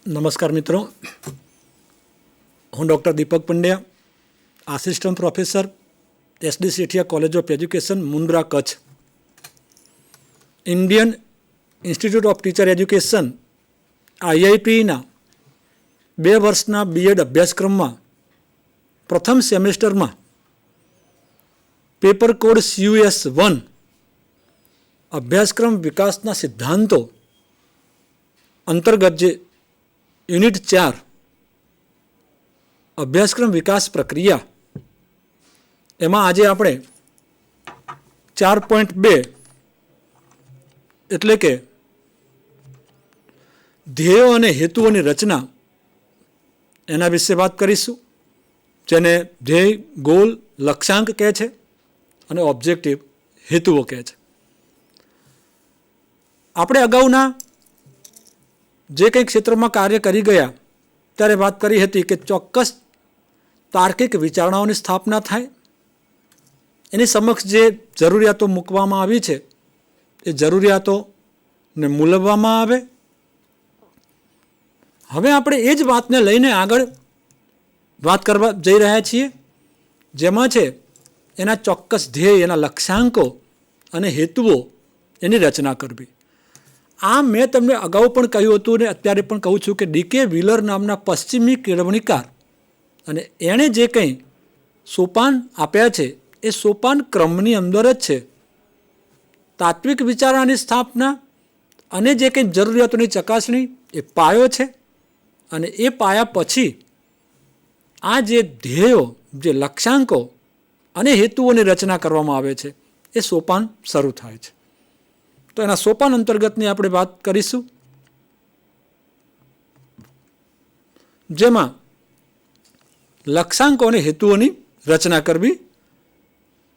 નમસ્કાર મિત્રો, હું doctor Deepak Pandya, assistant professor SD Sethia college of education, Mundra, Kutch. Indian institute of teacher education IIT-ના 2 વર્ષના B.Ed અભ્યાસક્રમમાં પ્રથમ સેમેસ્ટરમાં પેપર કોડ CUS-1 અભ્યાસક્રમ વિકાસના સિદ્ધાંતો અંતર્ગત જે યુનિટ 4 અભ્યાસક્રમ વિકાસ પ્રક્રિયા, એમાં આજે આપણે 4.2 એટલે કે ધ્યેયો અને હેતુઓની રચના એના વિશે વાત કરીશું, જેને ધ્યેય, ગોલ, લક્ષ્યાંક કહે છે અને ઓબ્જેક્ટિવ હેતુઓ કહે છે. આપણે અગાઉના જે કંઈ ક્ષેત્રમાં કાર્ય કરી ગયા ત્યારે વાત કરી હતી કે ચોક્કસ તાર્કિક વિચારણાઓની સ્થાપના થાય, એની સમક્ષ જે જરૂરિયાતો મૂકવામાં આવી છે એ જરૂરિયાતોને મૂલવવામાં આવે. હવે આપણે એ જ વાતને લઈને આગળ વાત કરવા જઈ રહ્યા છીએ, જેમાં છે એના ચોક્કસ ધ્યેય, એના લક્ષ્યાંકો અને હેતુઓ, એની રચના કરવી. આ મેં તમને અગાઉ પણ કહ્યું હતું ને અત્યારે પણ કહું છું કે D.K. વ્હીલર નામના પશ્ચિમી કેળવણીકાર અને એણે જે કંઈ સોપાન આપ્યા છે એ સોપાન ક્રમની અંદર જ છે તાત્વિક વિચારણાની સ્થાપના અને જે કંઈ જરૂરિયાતોની ચકાસણી, એ પાયો છે. અને એ પાયા પછી આ જે ધ્યેયો, જે લક્ષ્યાંકો અને હેતુઓની રચના કરવામાં આવે છે એ સોપાન શરૂ થાય છે. તો એના સોપાન અંતર્ગતની આપણે વાત કરીશું, જેમાં લક્ષ્યાંકો અને હેતુઓની રચના કરવી.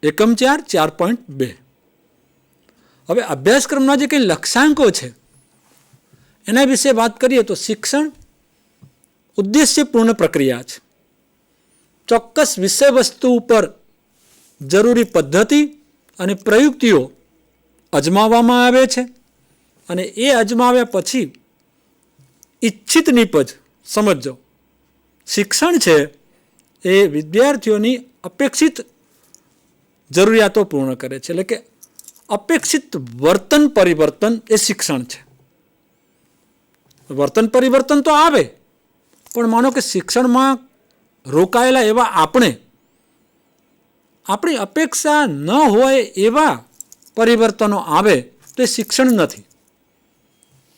એકમ 4 4.2. હવે અભ્યાસક્રમના જે કંઈ લક્ષ્યાંકો છે એના વિશે વાત કરીએ તો શિક્ષણ ઉદ્દેશ્યપૂર્ણ પ્રક્રિયા છે. ચોક્કસ વિષય વસ્તુ ઉપર જરૂરી પદ્ધતિ અને પ્રયુક્તિઓ અજમાવવામાં આવે છે અને એ અજમાવ્યા પછી ઈચ્છિત નિપજ, સમજો, શિક્ષણ છે એ વિદ્યાર્થીઓની અપેક્ષિત જરૂરિયાતો પૂર્ણ કરે છે. એટલે કે અપેક્ષિત વર્તન પરિવર્તન એ શિક્ષણ છે. વર્તન પરિવર્તન તો આવે, પણ માનો કે શિક્ષણમાં રોકાયેલા એવા આપણી અપેક્ષા ન હોય એવા પરિવર્તનો આવે તો એ શિક્ષણ નથી.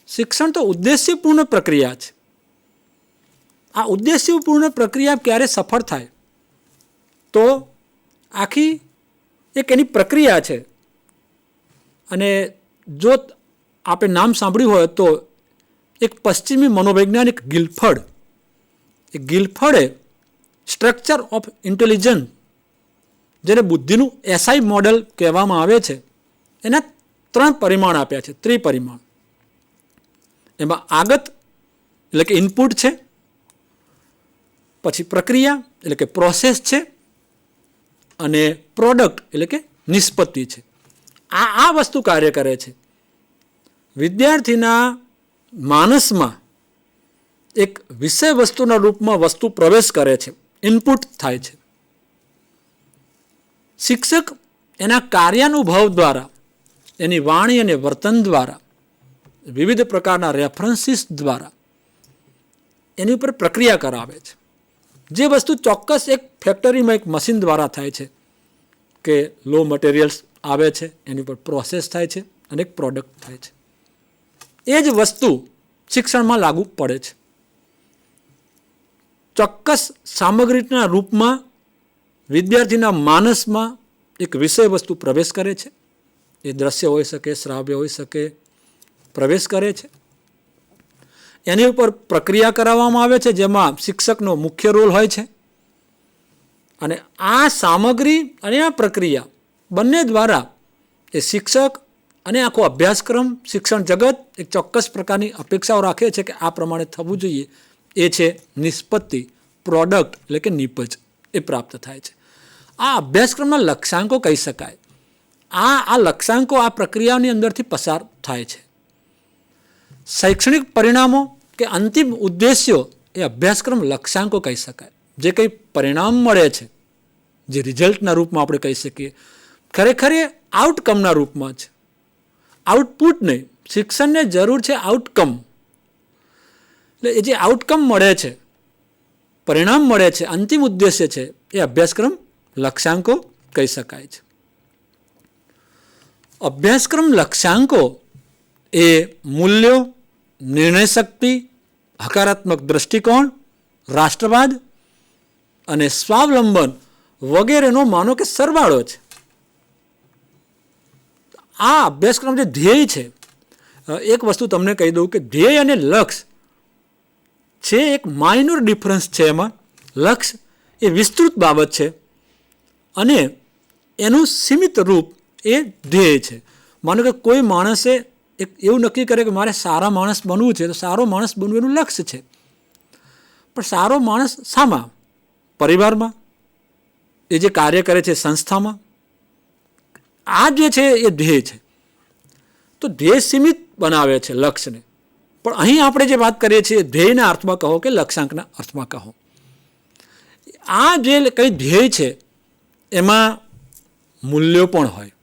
શિક્ષણ તો ઉદ્દેશ્યપૂર્ણ પ્રક્રિયા છે. આ ઉદ્દેશ્યપૂર્ણ પ્રક્રિયા ક્યારે સફળ થાય તો આખી એક એની પ્રક્રિયા છે. અને જો આપણે નામ સાંભળ્યું હોય તો એક પશ્ચિમી મનોવૈજ્ઞાનિક ગિલફર્ડે સ્ટ્રક્ચર ઓફ ઇન્ટેલિજન્સ, જેને બુદ્ધિનું SI મોડેલ કહેવામાં આવે છે, એના 3 પરિમાણ આપ્યા છે, ત્રિપરિમાણ. એમાં આગત એટલે કે ઇનપુટ છે, પછી પ્રક્રિયા એટલે કે પ્રોસેસ છે, અને પ્રોડક્ટ એટલે કે નિષ્પત્તિ છે. આ વસ્તુ કાર્ય કરે છે. વિદ્યાર્થીના માનસમાં એક વિષય વસ્તુના રૂપમાં વસ્તુ પ્રવેશ કરે છે, ઇનપુટ થાય છે. શિક્ષક એના કાર્યાનુભવ દ્વારા, એની વાણી અને વર્તન દ્વારા, વિવિધ પ્રકારના રેફરન્સીસ દ્વારા એની ઉપર પ્રક્રિયા કરાવે છે. જે વસ્તુ ચોક્કસ એક ફેક્ટરીમાં એક મશીન દ્વારા થાય છે કે લો મટીરિયલ્સ આવે છે, એની ઉપર પ્રોસેસ થાય છે અને એક પ્રોડક્ટ થાય છે. એ જ વસ્તુ શિક્ષણમાં લાગુ પડે છે. ચોક્કસ સામગ્રીના રૂપમાં વિદ્યાર્થીના માનસમાં એક વિષય વસ્તુ પ્રવેશ કરે છે. એ દ્રશ્ય હોઈ શકે, શ્રાવ્ય હોઈ શકે, પ્રવેશ કરે છે. એની ઉપર પ્રક્રિયા કરાવવામાં આવે છે, જેમાં શિક્ષકનો મુખ્ય રોલ હોય છે. અને આ સામગ્રી અને આ પ્રક્રિયા બંને દ્વારા એ શિક્ષક અને આખો અભ્યાસક્રમ, શિક્ષણ જગત એક ચોક્કસ પ્રકારની અપેક્ષાઓ રાખે છે કે આ પ્રમાણે થવું જોઈએ. એ છે નિષ્પત્તિ, પ્રોડક્ટ એટલે કે નિપજ એ પ્રાપ્ત થાય છે. આ અભ્યાસક્રમના લક્ષ્યાંકો કહી શકાય. આ લક્ષ્યાંકો આ પ્રક્રિયાની અંદરથી પસાર થાય છે. શૈક્ષણિક પરિણામો કે અંતિમ ઉદ્દેશ્યો એ અભ્યાસક્રમ લક્ષ્યાંકો કહી શકાય. જે કંઈ પરિણામ મળે છે, જે રિઝલ્ટના રૂપમાં આપણે કહી શકીએ, ખરેખર એ આઉટકમના રૂપમાં છે, આઉટપુટ નહીં. શિક્ષણને જરૂર છે આઉટકમ. એટલે એ જે આઉટકમ મળે છે, પરિણામ મળે છે, અંતિમ ઉદ્દેશ્ય છે, એ અભ્યાસક્રમ લક્ષ્યાંકો કહી શકાય છે. અભ્યાસક્રમ લક્ષ્યાંકો એ મૂલ્યો, નિર્ણય શક્તિ, હકારાત્મક દ્રષ્ટિકોણ, રાષ્ટ્રવાદ અને સ્વાવલંબન વગેરેનો માનો કે સરવાળો છે. આ અભ્યાસક્રમ જે ધ્યેય છે, એક વસ્તુ તમને કહી દઉં કે ધ્યેય અને લક્ષ્ય છે એક માઇનોર ડિફરન્સ છે. એમાં લક્ષ્ય એ વિસ્તૃત બાબત છે અને એનું સીમિત રૂપ એ ધ્યેય છે. માનો કે કોઈ માણસે એક એવું નક્કી કરે કે મારે સારા માણસ બનવું છે, તો સારો માણસ બનવું એનું લક્ષ્ય છે. પણ સારો માણસ શામાં? પરિવારમાં, એ જે કાર્ય કરે છે સંસ્થામાં. આ જે છે એ ધ્યેય છે. તો ધ્યેય સીમિત બનાવે છે લક્ષ્યને. પણ અહીં આપણે જે વાત કરીએ છીએ ધ્યેયના અર્થમાં કહો કે લક્ષ્યાંકના અર્થમાં કહો, આ જે કંઈ ધ્યેય છે એમાં મૂલ્યો પણ હોય.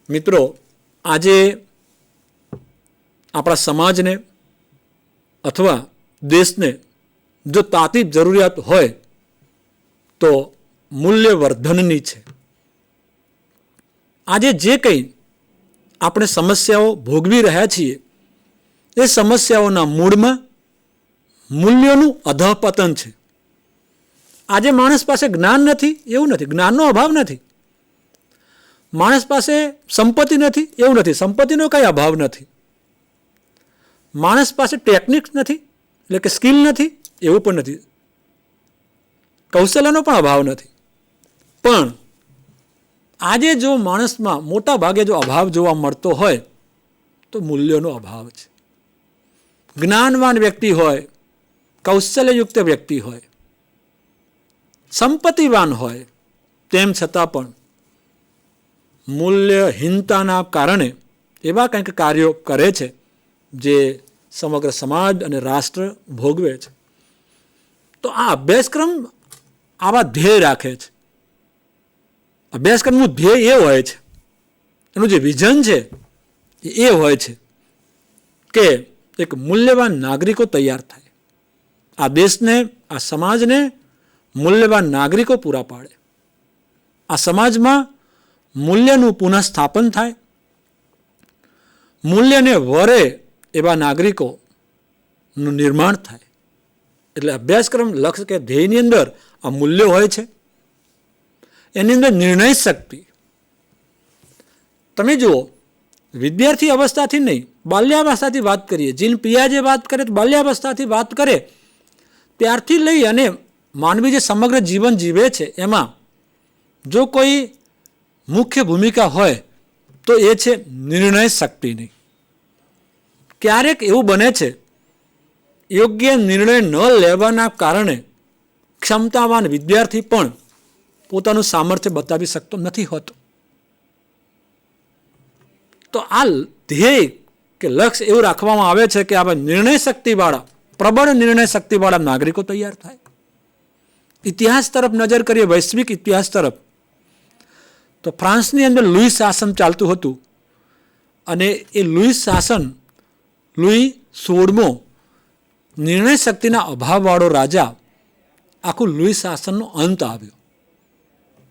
મિત્રો, આજે આપણા સમાજને અથવા દેશને જો તાતી જરૂરિયાત હોય તો મૂલ્યવર્ધનની છે. આજે જે કંઈ આપણે સમસ્યાઓ ભોગવી રહ્યા છીએ એ સમસ્યાઓના મૂળમાં મૂલ્યોનું અધઃપતન છે. આજે માણસ પાસે જ્ઞાન નથી એવું નથી, જ્ઞાનનો અભાવ નથી. માણસ પાસે સંપત્તિ નથી એવું નથી, સંપત્તિનો કંઈ અભાવ નથી. માણસ પાસે ટેકનિક નથી એટલે કે સ્કિલ નથી એવું પણ નથી, કૌશલ્યનો પણ અભાવ નથી. પણ આજે જો માણસમાં મોટા ભાગે જો અભાવ જોવા મળતો હોય તો મૂલ્યોનો અભાવ છે. જ્ઞાનવાન વ્યક્તિ હોય, કૌશલ્યયુક્ત વ્યક્તિ હોય, સંપત્તિવાન હોય, તેમ છતાં પણ મૂલ્યહીનતાના કારણે એવા કંઈક કાર્યો કરે છે જે સમગ્ર સમાજ અને રાષ્ટ્ર ભોગવે છે. તો આ અભ્યાસક્રમ આવા ધ્યેય રાખે છે. અભ્યાસક્રમનું ધ્યેય એ હોય છે, એનું જે વિઝન છે એ હોય છે કે એક મૂલ્યવાન નાગરિકો તૈયાર થાય, આ દેશને, આ સમાજને મૂલ્યવાન નાગરિકો પૂરા પાડે, આ સમાજમાં મૂલ્યનું પુનઃસ્થાપન થાય, મૂલ્યને વરે એવા નાગરિકોનું નિર્માણ થાય. એટલે અભ્યાસક્રમ લક્ષ્ય કે ધ્યેયની અંદર આ મૂલ્યો હોય છે. એની અંદર નિર્ણય શક્તિ. તમે જુઓ, વિદ્યાર્થી અવસ્થાથી નહીં, બાલ્યાવસ્થાથી વાત કરીએ. જીન પિયાજે વાત કરે તો બાલ્યાવસ્થાથી વાત કરે ત્યારથી લઈ અને માનવી જે સમગ્ર જીવન જીવે છે એમાં જો કોઈ મુખ્ય ભૂમિકા હોય તો એ છે નિર્ણય શક્તિની. ક્યારેક એવું બને છે યોગ્ય નિર્ણય ન લેવાના કારણે ક્ષમતાવાન વિદ્યાર્થી પણ પોતાનું સામર્થ્ય બતાવી શકતો નથી હોતો. તો આ ધ્યેય કે લક્ષ્ય એવું રાખવામાં આવે છે કે આ નિર્ણય શક્તિવાળા, પ્રબળ નિર્ણય શક્તિવાળા નાગરિકો તૈયાર થાય. ઇતિહાસ તરફ નજર કરીએ, વૈશ્વિક ઇતિહાસ તરફ, તો ફ્રાન્સની અંદર લુઈ શાસન ચાલતું હતું અને એ લુઈ શાસન, લુઈ 16મો નિર્ણય શક્તિના અભાવવાળો રાજા, આખું લુઈ શાસનનો અંત આવ્યો.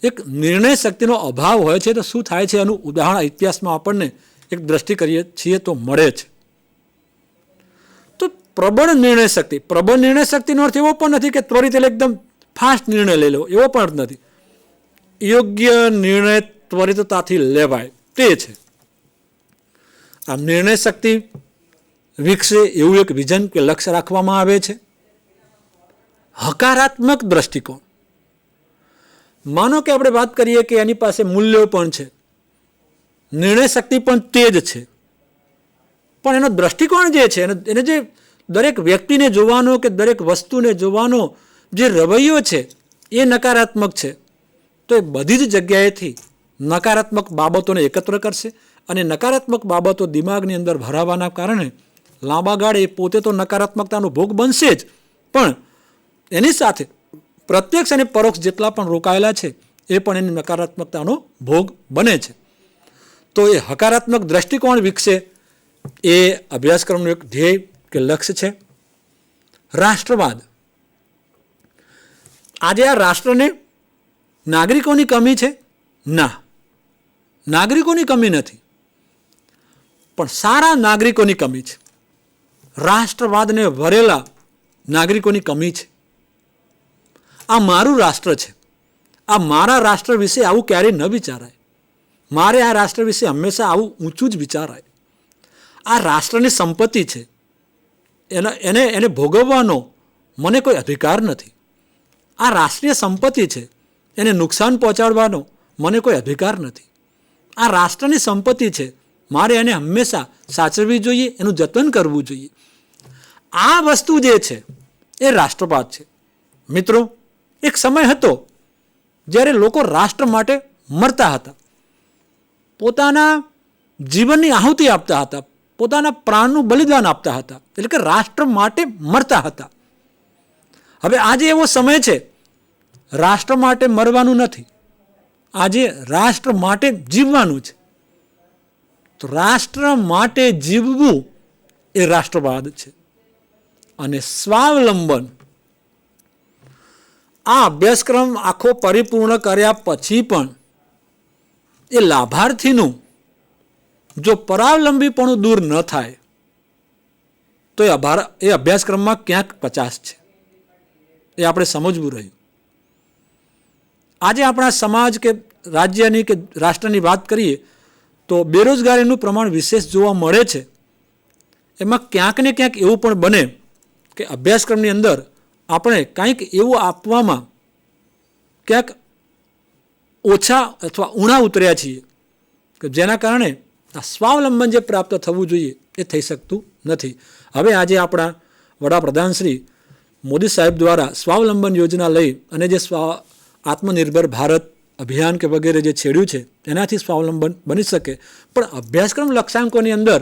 એક નિર્ણય શક્તિનો અભાવ હોય છે તો શું થાય છે એનું ઉદાહરણ ઇતિહાસમાં આપણને એક દ્રષ્ટિ કરીએ છીએ તો મળે છે. તો પ્રબળ નિર્ણય શક્તિ, પ્રબળ નિર્ણય શક્તિનો અર્થ એવો પણ નથી કે ત્વરિત એટલે એકદમ ફાસ્ટ નિર્ણય લઈ લેવો, એવો પણ અર્થ નથી. યોગ્ય નિર્ણય ત્વરિતતાથી લેવાય તે છે. આ નિર્ણય શક્તિ વિકસે એવું એક વિઝન કે લક્ષ્ય રાખવામાં આવે છે. હકારાત્મક દ્રષ્ટિકોણ, માનો કે આપણે વાત કરીએ કે એની પાસે મૂલ્યો પણ છે, નિર્ણય શક્તિ પણ તેજ છે, પણ એનો દ્રષ્ટિકોણ જે છે એને જે દરેક વ્યક્તિને જોવાનો કે દરેક વસ્તુને જોવાનો જે રવૈયો છે એ નકારાત્મક છે, તો એ બધી જ જગ્યાએથી નકારાત્મક બાબતોને એકત્ર કરશે અને નકારાત્મક બાબતો દિમાગની અંદર ભરાવાના કારણે લાંબા ગાળે એ પોતે તો નકારાત્મકતાનો ભોગ બનશે જ, પણ એની સાથે પ્રત્યક્ષ અને પરોક્ષ જેટલા પણ રોકાયેલા છે એ પણ એની નકારાત્મકતાનો ભોગ બને છે. તો એ હકારાત્મક દ્રષ્ટિકોણ વિકસે એ અભ્યાસક્રમનું એક ધ્યેય કે લક્ષ્ય છે. રાષ્ટ્રવાદ. આજે આ રાષ્ટ્રને નાગરિકોની કમી છે? ના, નાગરિકોની કમી નથી, પણ સારા નાગરિકોની કમી છે. રાષ્ટ્રવાદને વરેલા નાગરિકોની કમી છે. આ મારું રાષ્ટ્ર છે, આ મારા રાષ્ટ્ર વિશે આવું ક્યારેય ન વિચારાય, મારે આ રાષ્ટ્ર વિશે હંમેશા આવું ઊંચું જ વિચારાય. આ રાષ્ટ્રની સંપત્તિ છે, એને ભોગવવાનો મને કોઈ અધિકાર નથી. આ રાષ્ટ્રીય સંપત્તિ છે, એને નુકસાન પહોંચાડવાનો મને કોઈ અધિકાર નથી. આ રાષ્ટ્રની સંપત્તિ છે, મારે એને હંમેશા સાચવવી જોઈએ, એનું જતન કરવું જોઈએ. આ વસ્તુ જે છે એ રાષ્ટ્રવાદ છે. મિત્રો, એક સમય હતો જ્યારે લોકો રાષ્ટ્ર માટે મરતા હતા, પોતાના જીવનની આહુતિ આપતા હતા, પોતાના પ્રાણનું બલિદાન આપતા હતા, એટલે કે રાષ્ટ્ર માટે મરતા હતા. હવે આજે એવો સમય છે, રાષ્ટ્ર માટે મરવાનું નથી, આજે રાષ્ટ્ર માટે જીવવાનું છે. તો રાષ્ટ્ર માટે જીવવું એ રાષ્ટ્રવાદ છે. અને સ્વાવલંબન, આ અભ્યાસક્રમ આખો પરિપૂર્ણ કર્યા પછી પણ એ લાભાર્થીનું જો પરાવલંબીપણું દૂર ન થાય તો એ અભ્યાસક્રમમાં ક્યાંક પચાસ છે. એ આપણે સમજવું રહ્યું. આજે આપણા સમાજ કે રાજ્યની કે રાષ્ટ્રની વાત કરીએ તો બેરોજગારીનું પ્રમાણ વિશેષ જોવા મળે છે. એમાં ક્યાંક ને ક્યાંક એવું પણ બને કે અભ્યાસક્રમની અંદર આપણે કંઈક એવું આપવામાં ક્યાંક ઓછા અથવા ઊણા ઉતર્યા છીએ કે જેના કારણે આ સ્વાવલંબન જે પ્રાપ્ત થવું જોઈએ એ થઈ શકતું નથી. હવે આજે આપણા વડાપ્રધાન શ્રી મોદી સાહેબ દ્વારા સ્વાવલંબન યોજના લઈ અને જે આત્મનિર્ભર ભારત અભિયાન કે વગેરે જે છેડ્યું છે એનાથી સ્વાવલંબન બની શકે, પણ અભ્યાસક્રમ લક્ષ્યાંકોની અંદર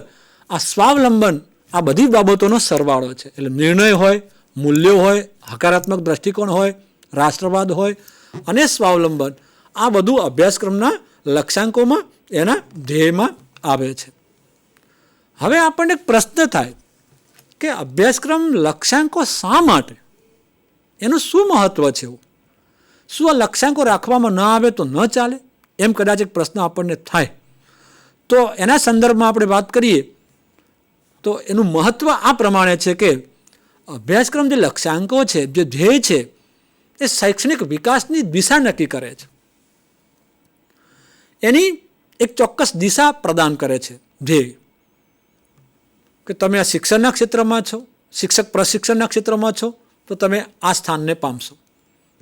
આ સ્વાવલંબન આ બધી બાબતોનો સરવાળો છે. એટલે નિર્ણય હોય, મૂલ્યો હોય, હકારાત્મક દ્રષ્ટિકોણ હોય, રાષ્ટ્રવાદ હોય અને સ્વાવલંબન, આ બધું અભ્યાસક્રમના લક્ષ્યાંકોમાં એના ધ્યેયમાં આવે છે. હવે આપણને એક પ્રશ્ન થાય કે અભ્યાસક્રમ લક્ષ્યાંકો શા માટે, એનું શું મહત્વ છે? શું આ લક્ષ્યાંકો રાખવામાં ન આવે તો ન ચાલે? એમ કદાચ એક પ્રશ્ન આપણને થાય. તો એના સંદર્ભમાં આપણે વાત કરીએ તો એનું મહત્વ આ પ્રમાણે છે કે અભ્યાસક્રમ જે લક્ષ્યાંકો છે, જે ધ્યેય છે, એ શૈક્ષણિક વિકાસની દિશા નક્કી કરે છે. એની એક ચોક્કસ દિશા પ્રદાન કરે છે ધ્યેય. કે તમે આ શિક્ષણના ક્ષેત્રમાં છો, શિક્ષક પ્રશિક્ષણના ક્ષેત્રમાં છો તો તમે આ સ્થાનને પામશો.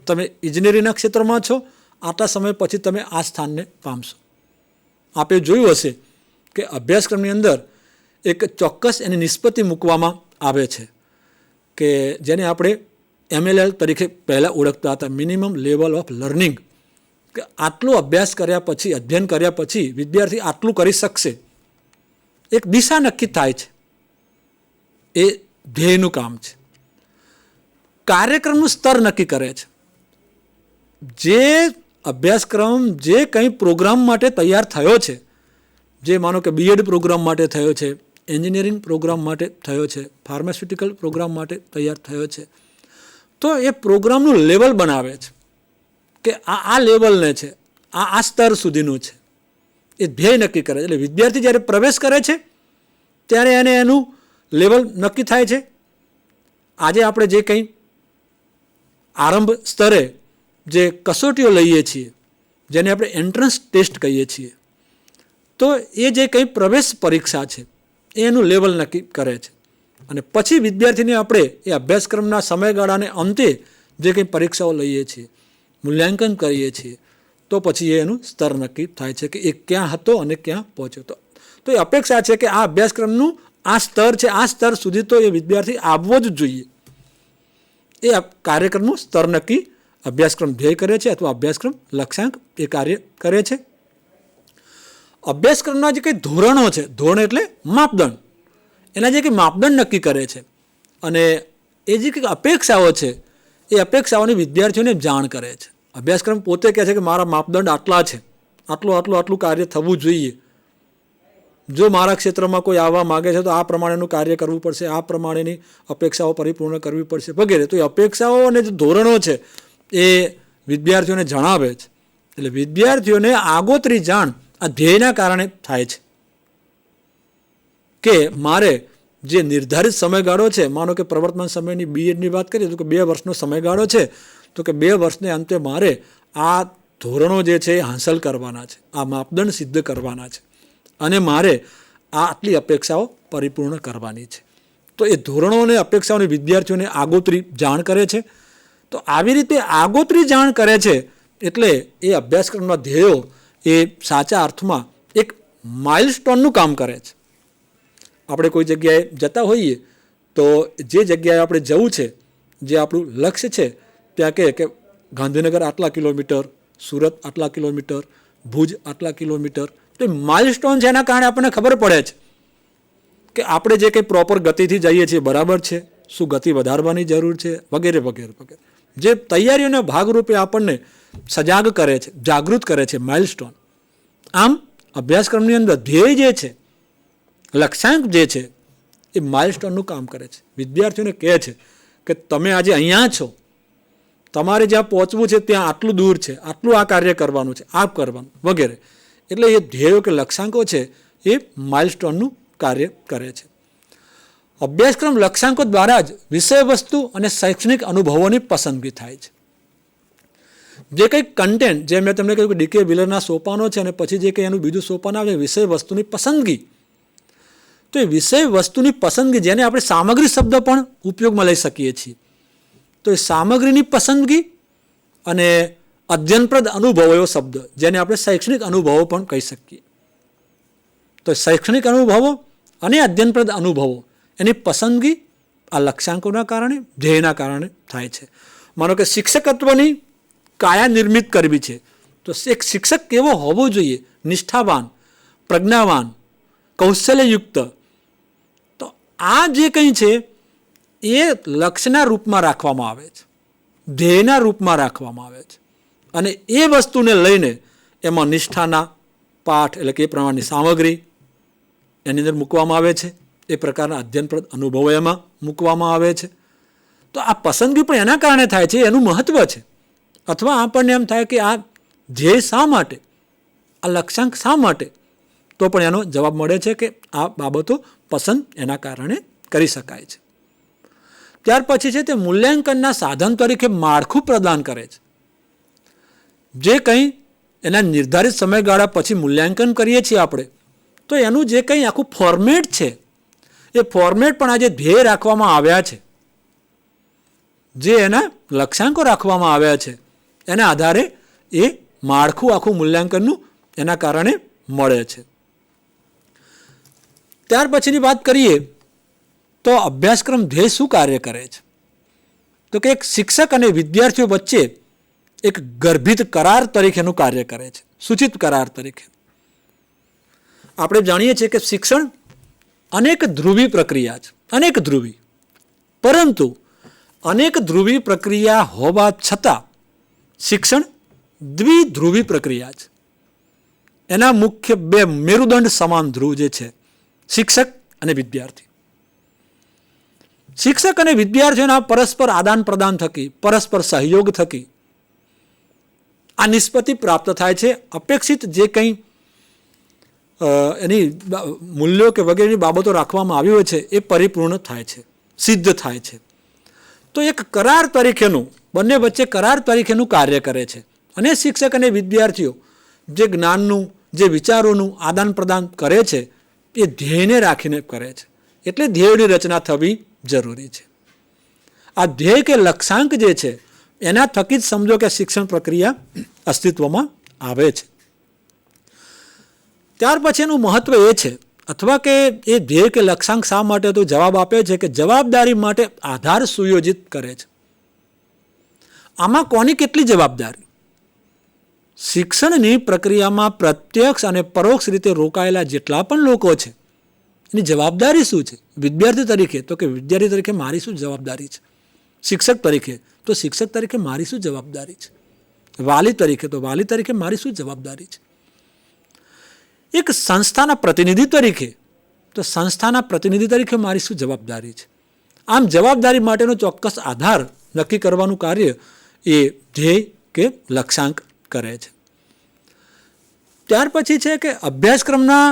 તમે ઇજનેરીના ક્ષેત્રમાં છો, આટલા સમય પછી તમે આ સ્થાનને પામશો. આપે જોયું હશે કે અભ્યાસક્રમની અંદર એક ચોક્કસ એની નિષ્પત્તિ મૂકવામાં આવે છે કે જેને આપણે MLL તરીકે પહેલાં ઓળખતા હતા, મિનિમમ લેવલ ઓફ લર્નિંગ. કે આટલો અભ્યાસ કર્યા પછી, અધ્યયન કર્યા પછી વિદ્યાર્થી આટલું કરી શકશે. એક દિશા નક્કી થાય છે, એ ધ્યેયનું કામ છે. કાર્યક્રમનું સ્તર નક્કી કરે છે. જે અભ્યાસક્રમ જે કંઈ પ્રોગ્રામ માટે તૈયાર થયો છે, જે માનો કે BEd પ્રોગ્રામ માટે થયો છે, એન્જિનિયરિંગ પ્રોગ્રામ માટે થયો છે, ફાર્માસ્યુટિકલ પ્રોગ્રામ માટે તૈયાર થયો છે, તો એ પ્રોગ્રામનું લેવલ બનાવે છે કે આ લેવલને છે, આ સ્તર સુધીનું છે. એ ધ્યેય નક્કી કરે છે. એટલે વિદ્યાર્થી જ્યારે પ્રવેશ કરે છે ત્યારે એને એનું લેવલ નક્કી થાય છે. આજે આપણે જે કંઈ આરંભ સ્તરે જે કસોટીઓ લઈએ છીએ, જેને આપણે એન્ટ્રન્સ ટેસ્ટ કહીએ છીએ, તો એ જે કંઈ પ્રવેશ પરીક્ષા છે એનું લેવલ નક્કી કરે છે. અને પછી વિદ્યાર્થીને આપણે એ અભ્યાસક્રમના સમયગાળાને અંતે જે કંઈ પરીક્ષાઓ લઈએ છીએ, મૂલ્યાંકન કરીએ છીએ તો પછી એનું સ્તર નક્કી થાય છે કે એ ક્યાં હતો અને ક્યાં પહોંચ્યો હતો. તો એ અપેક્ષા છે કે આ અભ્યાસક્રમનું આ સ્તર છે, આ સ્તર સુધી તો એ વિદ્યાર્થી આવવો જ જોઈએ. એ કાર્યક્રમનું સ્તર નક્કી અભ્યાસક્રમ ધ્યેય કરે છે અથવા અભ્યાસક્રમ લક્ષ્યાંક એ કાર્ય કરે છે. અભ્યાસક્રમના જે કંઈ ધોરણો છે, ધોરણ એટલે માપદંડ, એના જે કંઈ માપદંડ નક્કી કરે છે અને એ જે કંઈક અપેક્ષાઓ છે એ અપેક્ષાઓની વિદ્યાર્થીઓને જાણ કરે છે. અભ્યાસક્રમ પોતે કહે છે કે મારા માપદંડ આટલા છે, આટલું કાર્ય થવું જોઈએ. જો મારા ક્ષેત્રમાં કોઈ આવવા માગે છે તો આ પ્રમાણેનું કાર્ય કરવું પડશે, આ પ્રમાણેની અપેક્ષાઓ પરિપૂર્ણ કરવી પડશે વગેરે. તો એ અપેક્ષાઓ અને જે ધોરણો છે એ વિદ્યાર્થીઓને જણાવે છે. એટલે વિદ્યાર્થીઓને આગોતરી જાણ આ ધ્યેયના કારણે થાય છે કે મારે જે નિર્ધારિત સમયગાળો છે, માનો કે પ્રવર્તમાન સમયની બીએડની વાત કરીએ તો કે 2 વર્ષનો સમયગાળો છે, તો કે 2 વર્ષને અંતે મારે આ ધોરણો જે છે એ હાંસલ કરવાના છે, આ માપદંડ સિદ્ધ કરવાના છે અને મારે આટલી અપેક્ષાઓ પરિપૂર્ણ કરવાની છે. તો એ ધોરણો અને અપેક્ષાઓની વિદ્યાર્થીઓને આગોતરી જાણ કરે છે. તો આવી રીતે આગોતરી જાણ કરે છે એટલે એ અભ્યાસક્રમના ધ્યેયો એ સાચા અર્થમાં એક માઇલસ્ટોનનું કામ કરે છે. આપણે કોઈ જગ્યાએ જતા હોઈએ તો જે જગ્યાએ આપણે જવું છે, જે આપણું લક્ષ્ય છે, ત્યાં કહે કે ગાંધીનગર આટલા કિલોમીટર, સુરત આટલા કિલોમીટર, ભુજ આટલા કિલોમીટર. તો માઇલસ્ટોન છે એના કારણે આપણને ખબર પડે છે કે આપણે જે કંઈ પ્રોપર ગતિથી જઈએ છીએ બરાબર છે, શું ગતિ વધારવાની જરૂર છે વગેરે વગેરે વગેરે. જે તૈયારીઓના ભાગરૂપે આપણને સજાગ કરે છે, જાગૃત કરે છે માઇલસ્ટોન. આમ અભ્યાસક્રમની અંદર ધ્યેય જે છે, લક્ષ્યાંક જે છે એ માઇલસ્ટોનનું કામ કરે છે. વિદ્યાર્થીઓને કહે છે કે તમે આજે અહીંયા છો, તમારે જ્યાં પહોંચવું છે ત્યાં આટલું દૂર છે, આટલું આ કાર્ય કરવાનું છે, આ કરવાનું વગેરે. એટલે એ ધ્યેયો કે લક્ષ્યાંકો છે એ માઇલસ્ટોનનું કાર્ય કરે છે. અભ્યાસક્રમ લક્ષ્યાંકો દ્વારા જ વિષયવસ્તુ અને શૈક્ષણિક અનુભવોની પસંદગી થાય છે. જે કંઈક કન્ટેન્ટ, જે મેં તમને કહ્યું કે ડીકે વ્હીલરના સોપાનો છે અને પછી જે કંઈ એનું બીજું સોપાન આવે વિષય વસ્તુની પસંદગી. તો એ વિષય વસ્તુની પસંદગી, જેને આપણે સામગ્રી શબ્દ પણ ઉપયોગમાં લઈ શકીએ છીએ. તો એ સામગ્રીની પસંદગી અને અધ્યયનપ્રદ અનુભવો એવો શબ્દ, જેને આપણે શૈક્ષણિક અનુભવો પણ કહી શકીએ. તો શૈક્ષણિક અનુભવો અને અધ્યયનપ્રદ અનુભવો એની પસંદગી આ લક્ષ્યાંકોના કારણે, ધ્યેયના કારણે થાય છે. માનો કે શિક્ષકત્વની કાયા નિર્મિત કરવી છે તો એક શિક્ષક કેવો હોવો જોઈએ? નિષ્ઠાવાન, પ્રજ્ઞાવાન, કૌશલ્યયુક્ત. તો આ જે કંઈ છે એ લક્ષ્યના રૂપમાં રાખવામાં આવે છે, ધ્યેયના રૂપમાં રાખવામાં આવે છે અને એ વસ્તુને લઈને એમાં નિષ્ઠાના પાઠ એટલે કે એ પ્રમાણની સામગ્રી એની અંદર મૂકવામાં આવે છે, એ પ્રકારના અધ્યયનપ્રદ અનુભવો એમાં મૂકવામાં આવે છે. તો આ પસંદગી પણ એના કારણે થાય છે, એનું મહત્ત્વ છે. અથવા આપણને એમ થાય કે આ ધ્યેય શા માટે, આ લક્ષ્યાંક શા માટે, તો પણ એનો જવાબ મળે છે કે આ બાબતો પસંદ એના કારણે કરી શકાય છે. ત્યાર પછી છે તે મૂલ્યાંકનના સાધન તરીકે માળખું પ્રદાન કરે છે. જે કંઈ એના નિર્ધારિત સમયગાળા પછી મૂલ્યાંકન કરીએ છીએ આપણે, તો એનું જે કંઈ આખું ફોર્મેટ છે એ ફોર્મેટ પણ આજે ધ્યેય રાખવામાં આવ્યા છે, જે એના લક્ષ્યાંકો રાખવામાં આવ્યા છે, એના આધારે એ માળખું આખું મૂલ્યાંકનનું એના કારણે મળે છે. ત્યાર પછીની વાત કરીએ તો અભ્યાસક્રમ ધ્યેય શું કાર્ય કરે છે? તો કે એક શિક્ષક અને વિદ્યાર્થીઓ વચ્ચે એક ગર્ભિત કરાર તરીકેનું કાર્ય કરે છે, સૂચિત કરાર તરીકે. આપણે જાણીએ છીએ કે શિક્ષણ અનેક ધ્રુવી પ્રક્રિયા છે, અનેક ધ્રુવી. પરંતુ અનેક ધ્રુવી પ્રક્રિયા હોવા છતાં શિક્ષણ દ્વિધ્રુવી પ્રક્રિયા છે. એના મુખ્ય 2 મેરુદંડ સમાન ધ્રુવ જે છે, શિક્ષક અને વિદ્યાર્થી. શિક્ષક અને વિદ્યાર્થીઓના પરસ્પર આદાન પ્રદાન થકી, પરસ્પર સહયોગ થકી આ નિષ્પત્તિ પ્રાપ્ત થાય છે. અપેક્ષિત જે કંઈ એની મૂલ્યો કે વગેરેની બાબતો રાખવામાં આવી હોય છે એ પરિપૂર્ણ થાય છે, સિદ્ધ થાય છે. તો એક કરાર તરીકેનું, બંને વચ્ચે કરાર તરીકેનું કાર્ય કરે છે. અને શિક્ષક અને વિદ્યાર્થીઓ જે જ્ઞાનનું, જે વિચારોનું આદાન પ્રદાન કરે છે એ ધ્યેયને રાખીને કરે છે. એટલે ધ્યેયની રચના થવી જરૂરી છે. આ ધ્યેય કે લક્ષ્યાંક જે છે એના થકી જ સમજો કે શિક્ષણ પ્રક્રિયા અસ્તિત્વમાં આવે છે. ત્યાર પછી એનું મહત્વ એ છે, અથવા કે એ ધ્યેય કે લક્ષ્યાંક શા માટે તો જવાબ આપે છે કે જવાબદારી માટે આધાર સુયોજિત કરે છે. આમાં કોની કેટલી જવાબદારી? શિક્ષણની પ્રક્રિયામાં પ્રત્યક્ષ અને પરોક્ષ રીતે રોકાયેલા જેટલા પણ લોકો છે એની જવાબદારી શું છે? વિદ્યાર્થી તરીકે તો કે વિદ્યાર્થી તરીકે મારી શું જવાબદારી છે? શિક્ષક તરીકે તો શિક્ષક તરીકે મારી શું જવાબદારી છે? વાલી તરીકે તો વાલી તરીકે મારી શું જવાબદારી છે? એક સંસ્થાના પ્રતિનિધિ તરીકે તો સંસ્થાના પ્રતિનિધિ તરીકે મારી શું જવાબદારી છે? આમ જવાબદારી માટેનો ચોક્કસ આધાર નક્કી કરવાનું કાર્ય એ ધ્યેય કે લક્ષ્યાંક કરે છે. ત્યાર પછી છે કે અભ્યાસક્રમના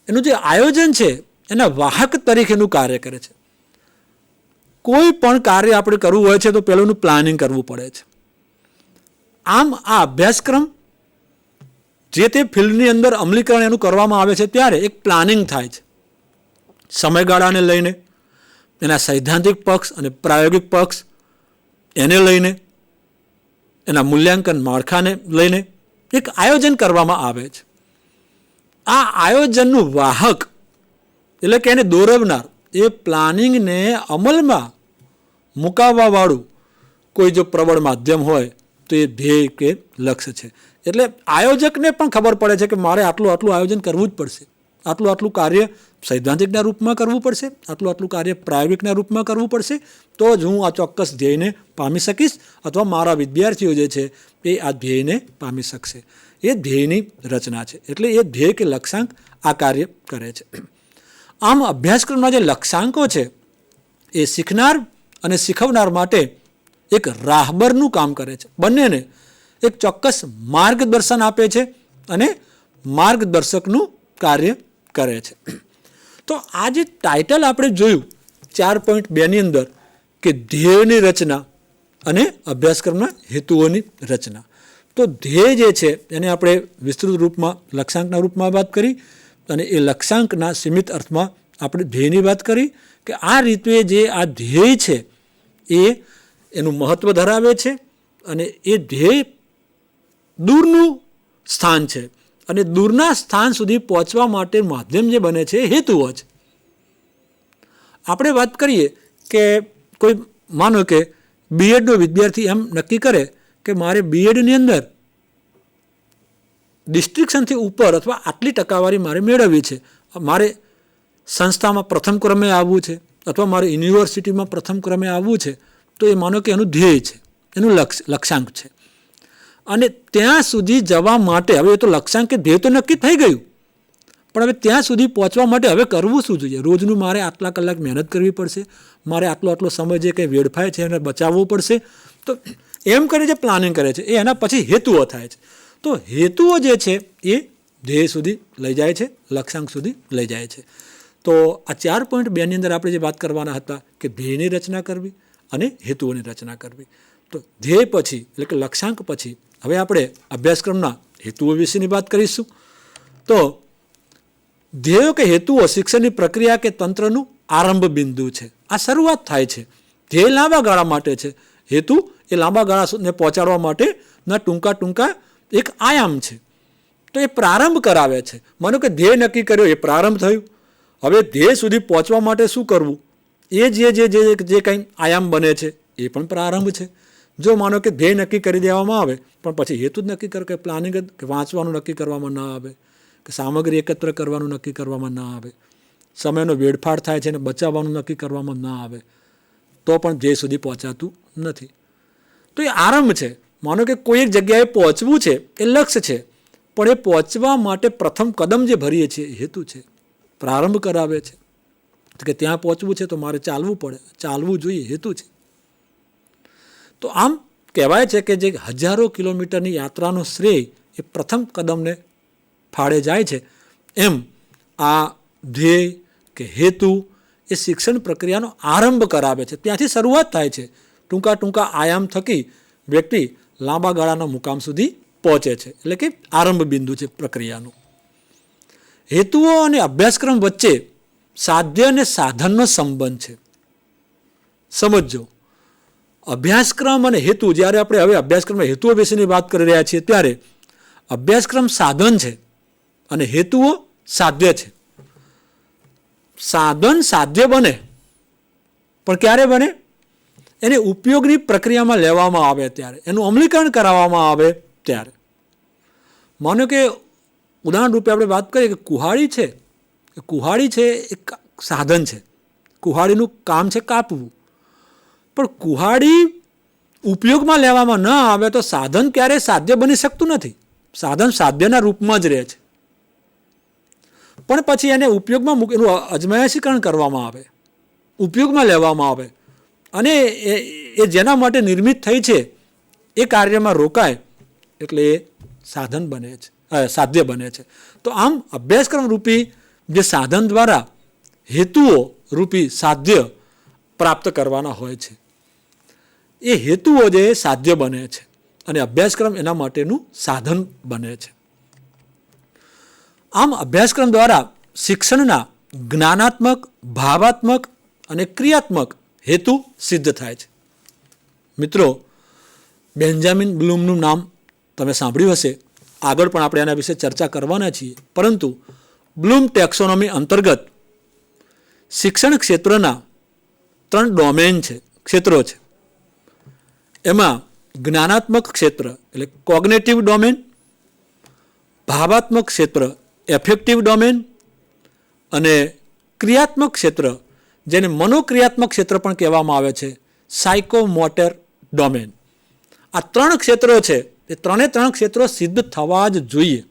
એનું જે આયોજન છે એના વાહક તરીકેનું કાર્ય કરે છે. કોઈ પણ કાર્ય આપણે કરવું હોય છે તો પહેલું પ્લાનિંગ કરવું પડે છે. આમ આ અભ્યાસક્રમ જે તે ફિલ્ડની અંદર અમલીકરણ એનું કરવામાં આવે છે ત્યારે એક પ્લાનિંગ થાય છે. સમયગાળાને લઈને, એના સૈદ્ધાંતિક પક્ષ અને પ્રાયોગિક પક્ષ એને લઈને, એના મૂલ્યાંકન માળખાને લઈને એક આયોજન કરવામાં આવે છે. આ આયોજનનું વાહક એટલે કે એને દોરવનાર, એ પ્લાનિંગને અમલમાં મુકાવવાવાળું કોઈ જો પ્રબળ માધ્યમ હોય તો એ ધ્યેય કે લક્ષ્ય છે. એટલે આયોજકને પણ ખબર પડે છે કે મારે આટલું આયોજન કરવું જ પડશે, આટલું કાર્ય સૈદ્ધાંતિકના રૂપમાં કરવું પડશે, આટલું કાર્ય પ્રાયોગિકના રૂપમાં કરવું પડશે, તો જ હું આ ચોક્કસ ધ્યેયને પામી શકીશ અથવા મારા વિદ્યાર્થીઓ જે છે એ આ ધ્યેયને પામી શકશે. એ ધ્યેયની રચના છે. એટલે એ ધ્યેય કે લક્ષ્યાંક આ કાર્ય કરે છે. આમ અભ્યાસક્રમના જે લક્ષ્યાંકો છે એ શીખનાર અને શીખવનાર માટે એક રાહબરનું કામ કરે છે. બંનેને એક ચોક્કસ માર્ગદર્શન આપે છે અને માર્ગદર્શકનું કાર્ય કરે છે. તો આ જે ટાઇટલ આપણે જોયું 4.2ની અંદર કે ધ્યેયની રચના અને અભ્યાસક્રમના હેતુઓની રચના, તો ધ્યેય જે છે એને આપણે વિસ્તૃત રૂપમાં લક્ષ્યાંકના રૂપમાં વાત કરી અને એ લક્ષ્યાંકના સીમિત અર્થમાં આપણે ધ્યેયની વાત કરી કે આ રીતે જે આ ધ્યેય છે એ એનું મહત્ત્વ ધરાવે છે અને એ ધ્યેય દૂરનું સ્થાન છે અને દૂરના સ્થાન સુધી પહોંચવા માટે માધ્યમ જે બને છે એ હેતુઓ છે. આપણે વાત કરીએ કે કોઈ માનો કે બીએડનો વિદ્યાર્થી એમ નક્કી કરે કે મારે બીએડની અંદર ડિસ્ટિંક્શનથી ઉપર અથવા આટલી ટકાવારી મારે મેળવવી છે, મારે સંસ્થામાં પ્રથમ ક્રમે આવવું છે અથવા મારે યુનિવર્સિટીમાં પ્રથમ ક્રમે આવવું છે, તો એ માનો કે એનું ધ્યેય છે, એનું લક્ષ્યાંક છે. અને ત્યાં સુધી જવા માટે હવે એ તો લક્ષ્યાંક કે ધ્યેય તો નક્કી થઈ ગયું, પણ હવે ત્યાં સુધી પહોંચવા માટે હવે કરવું શું જોઈએ? રોજનું મારે આટલા કલાક મહેનત કરવી પડશે, મારે આટલો સમય જે કંઈ વેડફાય છે એને બચાવવો પડશે. તો એમ કરી જે પ્લાનિંગ કરે છે એ એના પછી હેતુઓ થાય છે. તો હેતુઓ જે છે એ ધ્યેય સુધી લઈ જાય છે, લક્ષ્યાંક સુધી લઈ જાય છે. તો આ 4.2ની અંદર આપણે જે વાત કરવાના હતા કે ધ્યેયની રચના કરવી અને હેતુઓની રચના કરવી. તો ધ્યેય પછી એટલે કે લક્ષ્યાંક પછી હવે આપણે અભ્યાસક્રમના હેતુઓ વિશેની વાત કરીશું. તો ધ્યેયો કે હેતુઓ શિક્ષણની પ્રક્રિયા કે તંત્રનું આરંભ બિંદુ છે. આ શરૂઆત થાય છે. ધ્યેય લાંબા ગાળા માટે છે, હેતુ એ લાંબા ગાળાને પહોંચાડવા માટેના ટૂંકા એક આયામ છે. તો એ પ્રારંભ કરાવે છે. માનો કે ધ્યેય નક્કી કર્યો, એ પ્રારંભ થયું. હવે ધ્યેય સુધી પહોંચવા માટે શું કરવું એ જે કંઈ આયામ બને છે એ પણ પ્રારંભ છે. જો માનો કે ધ્યેય નક્કી કરી દેવામાં આવે પણ પછી હેતુ જ નક્કી કરે કે પ્લાનિંગ કે વાંચવાનું નક્કી કરવામાં ના આવે, કે સામગ્રી એકત્ર કરવાનું નક્કી કરવામાં ના આવે, સમયનો વેડફાટ થાય છે અને બચાવવાનું નક્કી કરવામાં ના આવે, તો પણ ધ્યેય સુધી પહોંચાતું નથી. તો એ આરંભ છે. માનો કે કોઈ એક જગ્યાએ પહોંચવું છે એ લક્ષ્ય છે, પણ એ પહોંચવા માટે પ્રથમ કદમ જે ભરીએ છીએ એ હેતુ છે, પ્રારંભ કરાવે છે. કે ત્યાં પહોંચવું છે તો મારે ચાલવું પડે, ચાલવું જોઈએ, હેતુ છે. તો આમ કહેવાય છે કે જે હજારો કિલોમીટરની યાત્રાનો શ્રેય એ પ્રથમ કદમને ફાળે જાય છે. એમ આ ધ્યેય કે હેતુ એ શિક્ષણ પ્રક્રિયાનો આરંભ કરાવે છે. ત્યાંથી શરૂઆત થાય છે. ટૂંકા આયામ થકી વ્યક્તિ લાંબા ગાળાના મુકામ સુધી પહોંચે છે. એટલે કે આરંભ બિંદુ છે પ્રક્રિયાનું. હેતુઓ અને અભ્યાસક્રમ વચ્ચે સાધ્ય અને સાધનનો સંબંધ છે. સમજો, અભ્યાસક્રમ અને હેતુ, જ્યારે આપણે હવે અભ્યાસક્રમના હેતુઓ વિશેની વાત કરી રહ્યા છીએ ત્યારે અભ્યાસક્રમ સાધન છે અને હેતુઓ સાધ્ય છે. સાધન સાધ્ય બને પણ ક્યારે બને? એને ઉપયોગની પ્રક્રિયામાં લેવામાં આવે ત્યારે, એનું અમલીકરણ કરાવવામાં આવે ત્યારે. માનો કે ઉદાહરણ રૂપે આપણે વાત કરીએ કે કુહાડી છે, કુહાડી છે એક સાધન છે, કુહાડીનું કામ છે કાપવું. પણ કુહાડી ઉપયોગમાં લેવામાં ન આવે તો સાધન ક્યારેય સાધ્ય બની શકતું નથી. સાધન સાધ્યના રૂપમાં જ રહે છે. પણ પછી એને ઉપયોગમાં એનું અજમાયશીકરણ કરવામાં આવે, ઉપયોગમાં લેવામાં આવે અને એ જેના માટે નિર્મિત થઈ છે એ કાર્યમાં રોકાય એટલે એ સાધન બને છે, સાધ્ય બને છે. તો આમ અભ્યાસક્રમ રૂપી જે સાધન દ્વારા હેતુઓ રૂપી સાધ્ય પ્રાપ્ત કરવાના હોય છે, એ હેતુઓ જે સાધ્ય બને છે અને અભ્યાસક્રમ એના માટેનું સાધન બને છે. આમ અભ્યાસક્રમ દ્વારા શિક્ષણના જ્ઞાનાત્મક, ભાવાત્મક અને ક્રિયાત્મક હેતુ સિદ્ધ થાય છે. મિત્રો, બેન્જામિન બ્લૂમનું નામ તમે સાંભળ્યું હશે. આગળ પણ આપણે એના વિશે ચર્ચા કરવાના છીએ. પરંતુ બ્લૂમ ટેક્સોનોમી અંતર્ગત શિક્ષણ ક્ષેત્રના 3 ડોમેન છે, ક્ષેત્રો છે. એમાં જ્ઞાનાત્મક ક્ષેત્ર એટલે કોગ્નેટિવ ડોમેન, ભાવાત્મક ક્ષેત્ર એફેક્ટિવ ડોમેન અને ક્રિયાત્મક ક્ષેત્ર જેને મનોક્રિયાત્મક ક્ષેત્ર પણ કહેવામાં આવે છે, સાયકોમોટર ડોમેન. આ 3 ક્ષેત્રો છે, એ 3 ક્ષેત્રો સિદ્ધ થવા જ જોઈએ.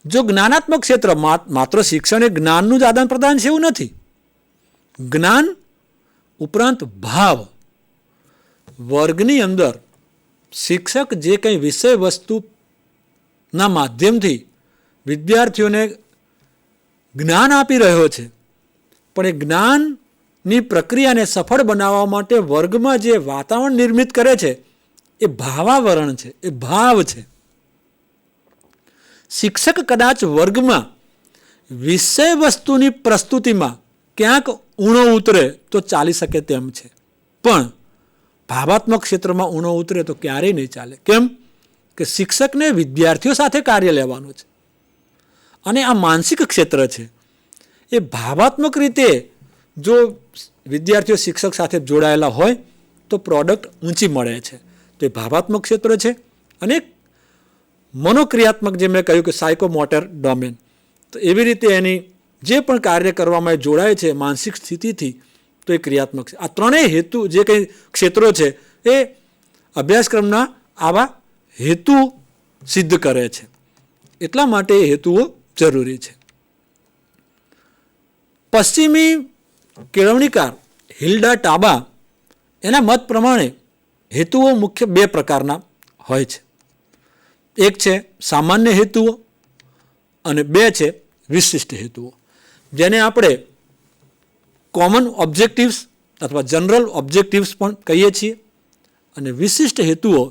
જો જ્ઞાનાત્મક ક્ષેત્ર માત્ર શિક્ષણ એ જ્ઞાનનું જ આદાન પ્રદાન છે એવું નથી. જ્ઞાન ઉપરાંત ભાવ, વર્ગની અંદર શિક્ષક જે કંઈ વિષય વસ્તુના માધ્યમથી વિદ્યાર્થીઓને જ્ઞાન આપી રહ્યો છે, પણ એ જ્ઞાનની પ્રક્રિયાને સફળ બનાવવા માટે વર્ગમાં જે વાતાવરણ નિર્મિત કરે છે એ ભાવાવરણ છે, એ ભાવ છે. શિક્ષક કદાચ વર્ગમાં વિષય વસ્તુની પ્રસ્તુતિમાં ક્યાંક ઊણો ઉતરે તો ચાલી શકે તેમ છે, પણ ભાવાત્મક ક્ષેત્રમાં ઊણો ઉતરે તો ક્યારેય નહીં ચાલે. કેમ કે શિક્ષકને વિદ્યાર્થીઓ સાથે કાર્ય લેવાનું છે અને આ માનસિક ક્ષેત્ર છે. એ ભાવાત્મક રીતે જો વિદ્યાર્થીઓ શિક્ષક સાથે જોડાયેલા હોય તો પ્રોડક્ટ ઊંચી મળે છે. તો એ ભાવાત્મક ક્ષેત્ર છે. અને મનોક્રિયાત્મક, જે મેં કહ્યું કે સાયકોમોટર ડોમેન, તો એવી રીતે એની જે પણ કાર્ય કરવામાં જોડાય છે માનસિક સ્થિતિથી, તો એ ક્રિયાત્મક છે. આ 3 હેતુ જે કંઈ ક્ષેત્રો છે એ અભ્યાસક્રમના આવા હેતુ સિદ્ધ કરે છે. એટલા માટે એ હેતુઓ જરૂરી છે. પશ્ચિમી કેળવણીકાર હિલ્ડા ટાબા એના મત પ્રમાણે હેતુઓ મુખ્ય 2 પ્રકારના હોય છે. એક છે સામાન્ય હેતુઓ અને 2 છે વિશિષ્ટ હેતુઓ, જેને આપણે કોમન ઓબ્જેક્ટિવ્સ અથવા જનરલ ઓબ્જેક્ટિવ્સ પણ કહીએ છીએ, અને વિશિષ્ટ હેતુઓ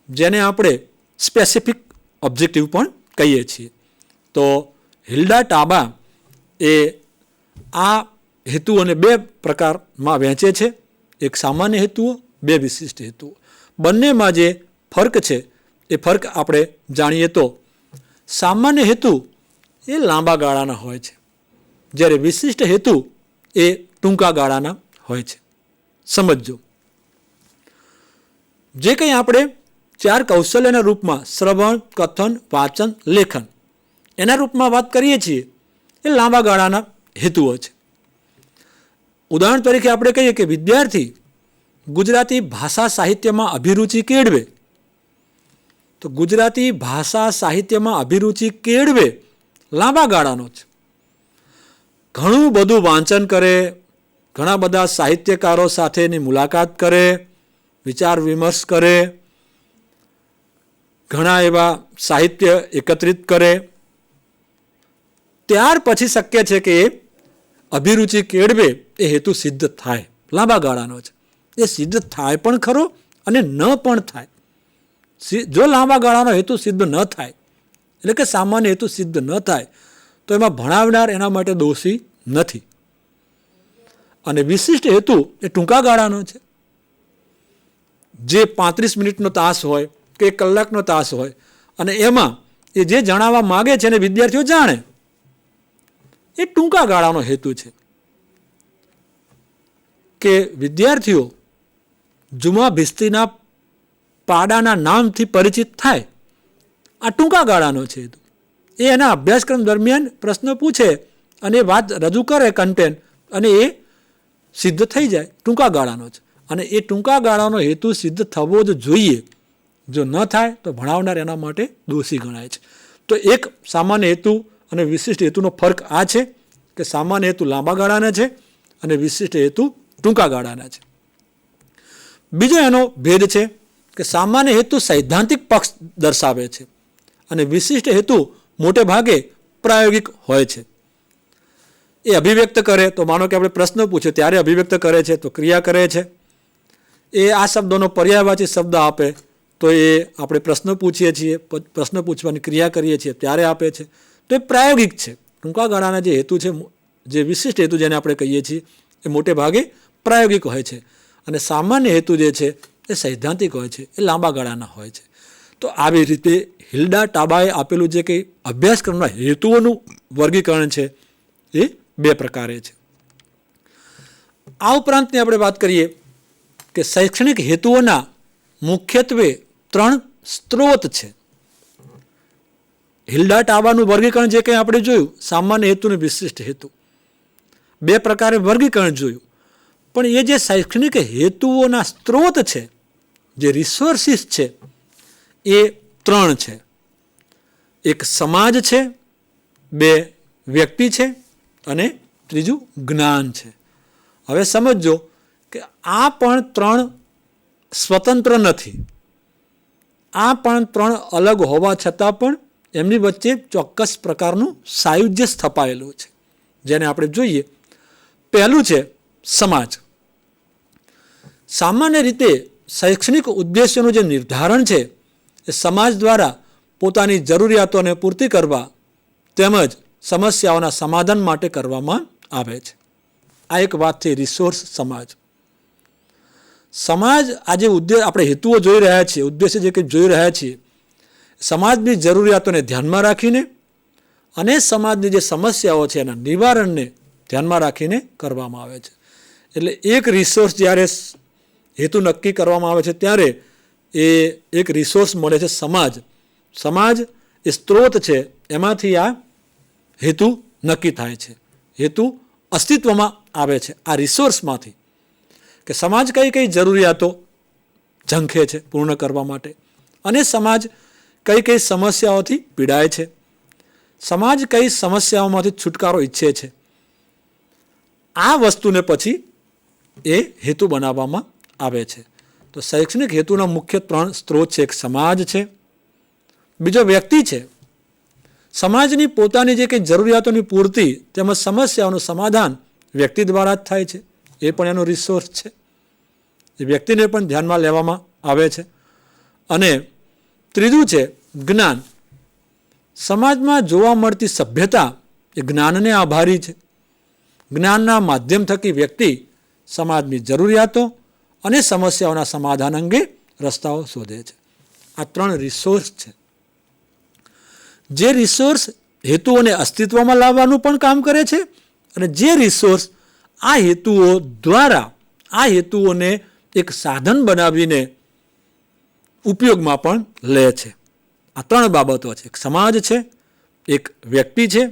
જેને આપણે સ્પેસિફિક ઓબ્જેક્ટિવ પણ કહીએ છીએ. તો હિલ્ડા ટાબા એ આ હેતુઓને 2 પ્રકારમાં વહેંચે છે. એક સામાન્ય હેતુઓ, 2 વિશિષ્ટ હેતુઓ. બંનેમાં જે ફર્ક છે એ ફર્ક આપણે જાણીએ તો સામાન્ય હેતુ એ લાંબા ગાળાના હોય છે, જ્યારે વિશિષ્ટ હેતુ એ ટૂંકા ગાળાના હોય છે. સમજો, જે કંઈ આપણે 4 કૌશલ્યના રૂપમાં શ્રવણ, કથન, વાંચન, લેખન એના રૂપમાં વાત કરીએ છીએ એ લાંબા ગાળાના હેતુઓ છે. ઉદાહરણ તરીકે આપણે કહીએ કે વિદ્યાર્થી ગુજરાતી ભાષા સાહિત્યમાં અભિરુચિ કેળવે, તો ગુજરાતી ભાષા સાહિત્યમાં અભિરુચિ કેળવે લાંબા ગાળાનો છે. ઘણું બધું વાંચન કરે, ઘણા બધા સાહિત્યકારો સાથેની મુલાકાત કરે, વિચાર વિમર્શ કરે, ઘણા એવા સાહિત્ય એકત્રિત કરે, ત્યાર પછી શક્ય છે કે એ અભિરુચિ કેળવે, એ હેતુ સિદ્ધ થાય. લાંબા ગાળાનો છે. એ સિદ્ધ થાય પણ ખરો અને ન પણ થાય. જો લાંબા ગાળાનો હેતુ સિદ્ધ ન થાય, એટલે કે સામાન્ય હેતુ સિદ્ધ ન થાય, તો એમાં ભણાવનાર એના માટે દોષી નથી. અને વિશિષ્ટ હેતુ એ ટૂંકા ગાળાનો છે. જે 35 મિનિટનો તાસ હોય કે 1 કલાકનો તાસ હોય અને એમાં એ જે જણાવવા માગે છે અને વિદ્યાર્થીઓ જાણે, એ ટૂંકા ગાળાનો હેતુ છે કે વિદ્યાર્થીઓ જુમા ભિસ્તીના પાડાના નામથી પરિચિત થાય. આ ટૂંકા ગાળાનો છે હેતુ. એ એના અભ્યાસક્રમ દરમિયાન પ્રશ્ન પૂછે અને એ વાત રજૂ કરે કન્ટેન્ટ, અને એ સિદ્ધ થઈ જાય. ટૂંકા ગાળાનો છે અને એ ટૂંકા ગાળાનો હેતુ સિદ્ધ થવો જ જોઈએ. જો ન થાય તો ભણાવનાર એના માટે દોષી ગણાય છે. તો એક સામાન્ય હેતુ અને વિશિષ્ટ હેતુનો ફરક આ છે કે સામાન્ય હેતુ લાંબા ગાળાના છે અને વિશિષ્ટ હેતુ ટૂંકા ગાળાના છે. બીજો એનો ભેદ છે કે સામાન્ય હેતુ સૈદ્ધાંતિક પક્ષ દર્શાવે છે અને વિશિષ્ટ હેતુ મોટે ભાગે પ્રાયોગિક હોય છે. એ અભિવ્યક્ત કરે તો માનો કે આપણે પ્રશ્ન પૂછે ત્યારે અભિવ્યક્ત કરે છે, તો ક્રિયા કરે છે. એ આ શબ્દોનો પર્યાયવાચી શબ્દ આપે તો એ આપણે પ્રશ્ન પૂછીએ છીએ, પ્રશ્ન પૂછવાની ક્રિયા કરીએ છીએ ત્યારે આપે છે. તો એ પ્રાયોગિક છે. ટૂંકા ગાળાના જે હેતુ છે, જે વિશિષ્ટ હેતુ જેને આપણે કહીએ છીએ, એ મોટે ભાગે પ્રાયોગિક હોય છે અને સામાન્ય હેતુ જે છે એ સૈદ્ધાંતિક હોય છે, એ લાંબા ગાળાના હોય છે. તો આવી રીતે હિલ્ડા ટાબાએ આપેલું જે કંઈ અભ્યાસક્રમના હેતુઓનું વર્ગીકરણ છે એ 2 પ્રકારે છે. આ ઉપરાંતની આપણે વાત કરીએ કે શૈક્ષણિક હેતુઓના મુખ્યત્વે 3 સ્ત્રોત છે. હિલ્ડા ટાબાનું વર્ગીકરણ જે કંઈ આપણે જોયું, સામાન્ય હેતુ અને વિશિષ્ટ હેતુ, 2 પ્રકારે વર્ગીકરણ જોયું. પણ એ જે શૈક્ષણિક હેતુઓના સ્ત્રોત છે, જે રિસોર્સિસ છે, એ 3 છે. એક સમાજ છે, 2 વ્યક્તિ છે અને 3 જ્ઞાન છે. હવે સમજો કે આ પણ 3 સ્વતંત્ર નથી. આ પણ 3 અલગ હોવા છતાં પણ એમની વચ્ચે ચોક્કસ પ્રકારનું સાયુજ્ય સ્થપાયેલું છે, જેને આપણે જોઈએ. પહેલું છે સમાજ. સામાન્ય રીતે શૈક્ષણિક ઉદ્દેશ્યોનું જે નિર્ધારણ છે એ સમાજ દ્વારા પોતાની જરૂરિયાતોને પૂર્તિ કરવા તેમજ સમસ્યાઓના સમાધાન માટે કરવામાં આવે છે. આ એક વાત છે રિસોર્સ સમાજ. સમાજ આજે આપણે હેતુઓ જોઈ રહ્યા છીએ, ઉદ્દેશ્ય જે કંઈ જોઈ રહ્યા છીએ, સમાજની જરૂરિયાતોને ધ્યાનમાં રાખીને અને સમાજની જે સમસ્યાઓ છે એના નિવારણને ધ્યાનમાં રાખીને કરવામાં આવે છે. એટલે એક રિસોર્સ જ્યારે હેતુ નક્કી કરવામાં આવે છે ત્યારે એ એક રિસોર્સ મળે છે સમાજ. સમાજ એ સ્ત્રોત છે, એમાંથી આ હેતુ નક્કી થાય છે. હેતુ અસ્તિત્વમાં આવે છે આ રિસોર્સમાંથી, કે સમાજ કઈ કઈ જરૂરિયાતો ઝંખે છે પૂર્ણ કરવા માટે, અને સમાજ કઈ કઈ સમસ્યાઓથી પીડાય છે, સમાજ કઈ સમસ્યાઓમાંથી છુટકારો ઈચ્છે છે. આ વસ્તુને પછી એ હેતુ બનાવવામાં આવે છે. તો શૈક્ષણિક હેતુના મુખ્ય 3 સ્ત્રોત છે. એક સમાજ છે, બીજો વ્યક્તિ છે. સમાજની પોતાની જે કંઈ જરૂરિયાતોની પૂર્તિ તેમજ સમસ્યાઓનું સમાધાન વ્યક્તિ દ્વારા જ થાય છે, એ પણ એનો રિસોર્સ છે. એ વ્યક્તિને પણ ધ્યાનમાં લેવામાં આવે છે. અને 3 છે જ્ઞાન. સમાજમાં જોવા મળતી સભ્યતા એ જ્ઞાનને આભારી છે. જ્ઞાનના માધ્યમ થકી વ્યક્તિ સમાજની જરૂરિયાતો અને સમસ્યાઓના સમાધાન અંગે રસ્તાઓ શોધે છે. આ 3 રિસોર્સ છે. જે રિસોર્સ હેતુઓને અસ્તિત્વમાં લાવવાનું પણ કામ કરે છે અને જે રિસોર્સ આ હેતુઓ દ્વારા આ હેતુઓને એક સાધન બનાવીને ઉપયોગમાં પણ લે છે. આ 3 બાબતો છે. એક સમાજ છે, એક વ્યક્તિ છે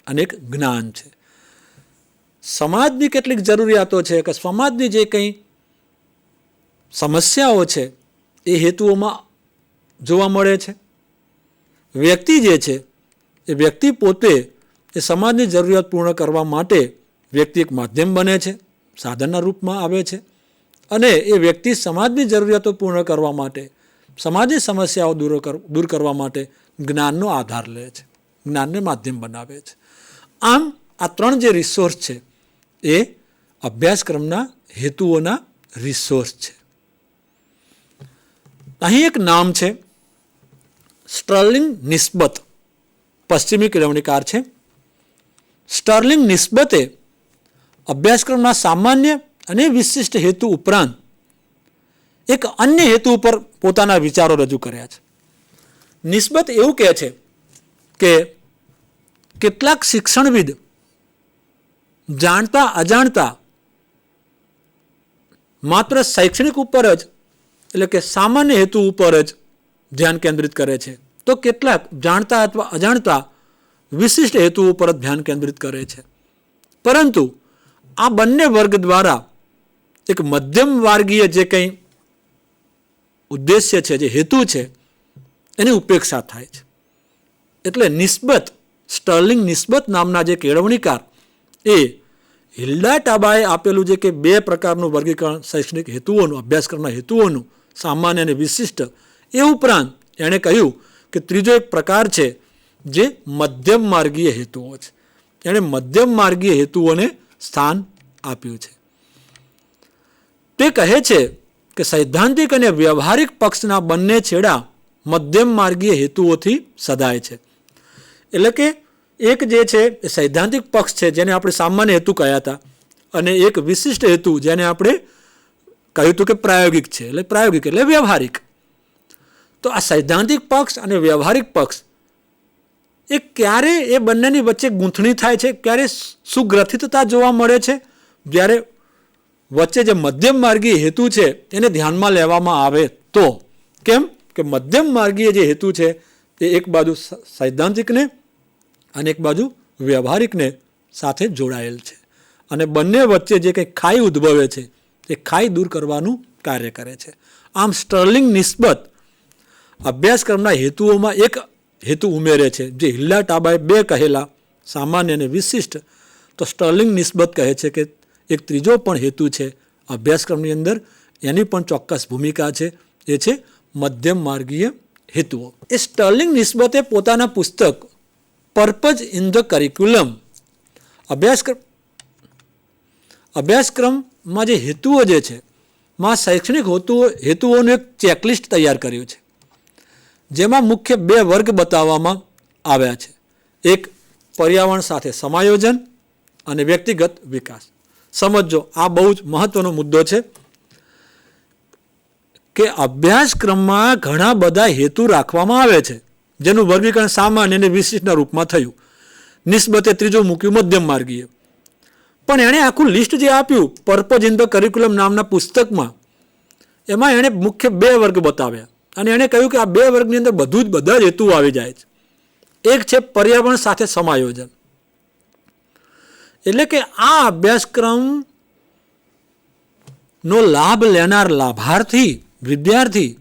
અને એક જ્ઞાન છે. સમાજની કેટલીક જરૂરિયાતો છે કે સમાજની જે કંઈ સમસ્યાઓ છે એ હેતુઓમાં જોવા મળે છે. વ્યક્તિ જે છે એ વ્યક્તિ પોતે એ સમાજની જરૂરિયાત પૂર્ણ કરવા માટે વ્યક્તિ એક માધ્યમ બને છે, સાધનના રૂપમાં આવે છે. અને એ વ્યક્તિ સમાજની જરૂરિયાતો પૂર્ણ કરવા માટે, સમાજની સમસ્યાઓ દૂર કરવા માટે જ્ઞાનનો આધાર લે છે, જ્ઞાનને માધ્યમ બનાવે છે. આમ આ 3 જે રિસોર્સ છે એ અભ્યાસક્રમના હેતુઓના રિસોર્સ છે. અહીં એક નામ છે, સ્ટર્લિંગ નિસ્બત, પશ્ચિમી કેળવણીકાર છે. સ્ટર્લિંગ નિસ્બતે અભ્યાસક્રમના સામાન્ય અને વિશિષ્ટ હેતુ ઉપરાંત એક અન્ય હેતુ ઉપર પોતાના વિચારો રજૂ કર્યા છે. નિસ્બત એવું કહે છે કે કેટલાક શિક્ષણવિદ જાણતા અજાણતા માત્ર શૈક્ષણિક ઉપર જ એટલે કે સામાન્ય હેતુ ઉપર જ ધ્યાન કેન્દ્રિત કરે છે, તો કેટલાક જાણતા અથવા અજાણતા વિશિષ્ટ હેતુ ઉપર જ ધ્યાન કેન્દ્રિત કરે છે. પરંતુ આ બંને વર્ગ દ્વારા એક મધ્યમ માર્ગીય જે કંઈ ઉદ્દેશ્ય છે, જે હેતુ છે, એની ઉપેક્ષા થાય છે. એટલે નિસ્બત, સ્ટર્લિંગ નિસ્બત નામના જે કેળવણીકાર એ હિલ્ડા ટાબાએ આપેલું છે કે બે પ્રકારનું વર્ગીકરણ શૈક્ષણિક હેતુઓનું, અભ્યાસક્રમના હેતુઓનું, સામાન્ય અને વિશિષ્ટ, એ ઉપરાંત એણે કહ્યું કે ત્રીજો એક પ્રકાર છે જે મધ્યમ માર્ગીય હેતુઓ છે. એણે મધ્યમ માર્ગીય હેતુઓને સ્થાન આપ્યું છે. તે કહે છે કે સૈદ્ધાંતિક અને વ્યવહારિક પક્ષના બંને છેડા મધ્યમ માર્ગીય હેતુઓથી સદાય છે. એટલે કે એક જે છે એ સૈદ્ધાંતિક પક્ષ છે જેને આપણે સામાન્ય હેતુ કહ્યા હતા, અને એક વિશિષ્ટ હેતુ જેને આપણે કહ્યું હતું કે પ્રાયોગિક છે. એટલે પ્રાયોગિક એટલે વ્યવહારિક. તો આ સૈદ્ધાંતિક પક્ષ અને વ્યવહારિક પક્ષ એ ક્યારે એ બંનેની વચ્ચે ગૂંથણી થાય છે, ક્યારે સુગ્રથિતતા જોવા મળે છે, જ્યારે વચ્ચે જે મધ્યમ માર્ગીય હેતુ છે એને ધ્યાનમાં લેવામાં આવે તો. કેમ કે મધ્યમ માર્ગીય જે હેતુ છે એ એક બાજુ સૈદ્ધાંતિકને અને એક બાજુ વ્યવહારિકને સાથે જોડાયેલ છે, અને બંને વચ્ચે જે કંઈ ખાઈ ઉદ્ભવે છે એ ખાઈ દૂર કરવાનું કાર્ય કરે છે. આમ સ્ટર્લિંગ નિસ્બત અભ્યાસક્રમના હેતુઓમાં એક હેતુ ઉમેરે છે, જે હિલ્ડા ટાબાએ બે કહેલા સામાન્ય અને વિશિષ્ટ, તો સ્ટર્લિંગ નિસ્બત કહે છે કે એક ત્રીજો પણ હેતુ છે અભ્યાસક્રમની અંદર, એની પણ ચોક્કસ ભૂમિકા છે, એ છે મધ્યમ માર્ગીય હેતુઓ. એ સ્ટર્લિંગ નિસ્બતે પોતાના પુસ્તક પર્પઝ ઇન ધ કરિક્યુલમ, અભ્યાસક્રમમાં જે હેતુઓ જે છે માં શૈક્ષણિક હેતુઓનું એક ચેકલિસ્ટ તૈયાર કર્યું છે, જેમાં મુખ્ય બે વર્ગ બતાવવામાં આવ્યા છે. એક પર્યાવરણ સાથે સમાયોજન અને વ્યક્તિગત વિકાસ. સમજો, આ બહુ જ મહત્વનો મુદ્દો છે કે અભ્યાસક્રમમાં ઘણા બધા હેતુ રાખવામાં આવે છે, જેનું વર્ગીકરણ સામાન્ય અને વિશિષ્ટના રૂપમાં થયું. નિસ્બતે ત્રીજું મૂક્યું મધ્યમ માર્ગીય. પણ એણે આખું લિસ્ટ જે આપ્યું પર્પઝ ઇન ધ કરિક્યુલમ નામના પુસ્તકમાં, એમાં એણે મુખ્ય બે વર્ગ બતાવ્યા, અને એણે કહ્યું કે આ બે વર્ગની અંદર બધા જ હેતુઓ આવી જાય છે. એક છે પર્યાવરણ સાથે સમાયોજન, એટલે કે આ અભ્યાસક્રમનો લાભ લેનાર લાભાર્થી વિદ્યાર્થી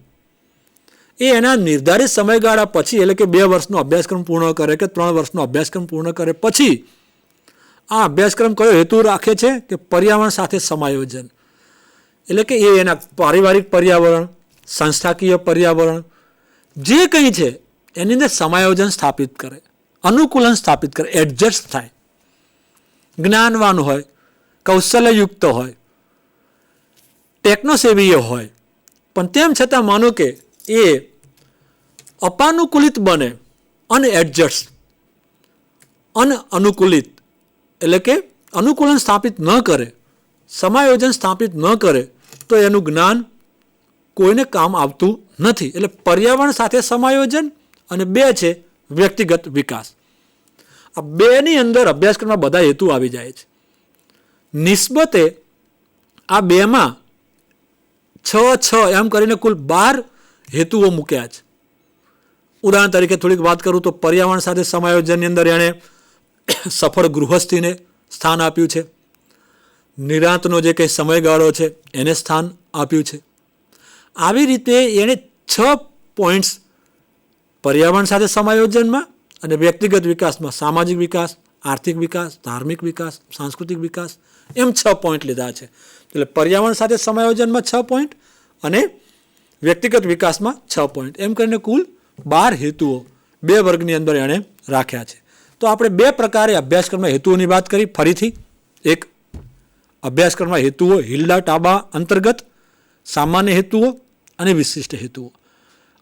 એ એના નિર્ધારિત સમયગાળા પછી, એટલે કે 2 વર્ષનો અભ્યાસક્રમ પૂર્ણ કરે કે 3 વર્ષનો અભ્યાસક્રમ પૂર્ણ કરે પછી આ અભ્યાસક્રમ કયો હેતુ રાખે છે કે પર્યાવરણ સાથે સમાયોજન. એટલે કે એ એના પારિવારિક પર્યાવરણ, સંસ્થાકીય પર્યાવરણ જે કંઈ છે એની અંદર સમાયોજન સ્થાપિત કરે, અનુકૂલન સ્થાપિત કરે, એડજસ્ટ થાય, જ્ઞાનવાન હોય, કૌશલ્યયુક્ત હોય, ટેકનોસેવીય હોય, પણ તેમ છતાં માનો કે એ અપાનુકૂલિત બને, અનએડજસ્ટ, અનુકૂલિત, એટલે કે અનુકૂલન સ્થાપિત ન કરે, સમાયોજન સ્થાપિત ન કરે, તો એનું જ્ઞાન કોઈને કામ આવતું નથી. એટલે પર્યાવરણ સાથે સમાયોજન અને 2 છે વ્યક્તિગત વિકાસ. આ 2ની અંદર અભ્યાસક્રમમાં બધા હેતુ આવી જાય છે. નિસ્બતે આ 2માં 6 એમ કરીને કુલ 12 હેતુઓ મૂક્યા છે. ઉદાહરણ તરીકે થોડીક વાત કરું તો પર્યાવરણ સાથે સમાયોજનની અંદર એણે સફળ ગૃહસ્થીને સ્થાન આપ્યું છે, નિરાંતનો જે કંઈ સમયગાળો છે એને સ્થાન આપ્યું છે. આવી રીતે એણે 6 પોઈન્ટ્સ પર્યાવરણ સાથે સમાયોજનમાં અને વ્યક્તિગત વિકાસમાં, સામાજિક વિકાસ, આર્થિક વિકાસ, ધાર્મિક વિકાસ, સાંસ્કૃતિક વિકાસ, એમ 6 પોઈન્ટ લીધા છે. એટલે પર્યાવરણ સાથે સમાયોજનમાં 6 પોઈન્ટ અને વ્યક્તિગત વિકાસમાં 6 પોઈન્ટ, એમ કરીને કુલ 12 હેતુઓ 2 વર્ગની અંદર એણે રાખ્યા છે. તો આપણે 2 પ્રકારે અભ્યાસક્રમના હેતુઓની વાત કરી. ફરીથી એક અભ્યાસક્રમના હેતુઓ હિલ્ડા ટાબા અંતર્ગત સામાન્ય હેતુઓ અને વિશિષ્ટ હેતુઓ,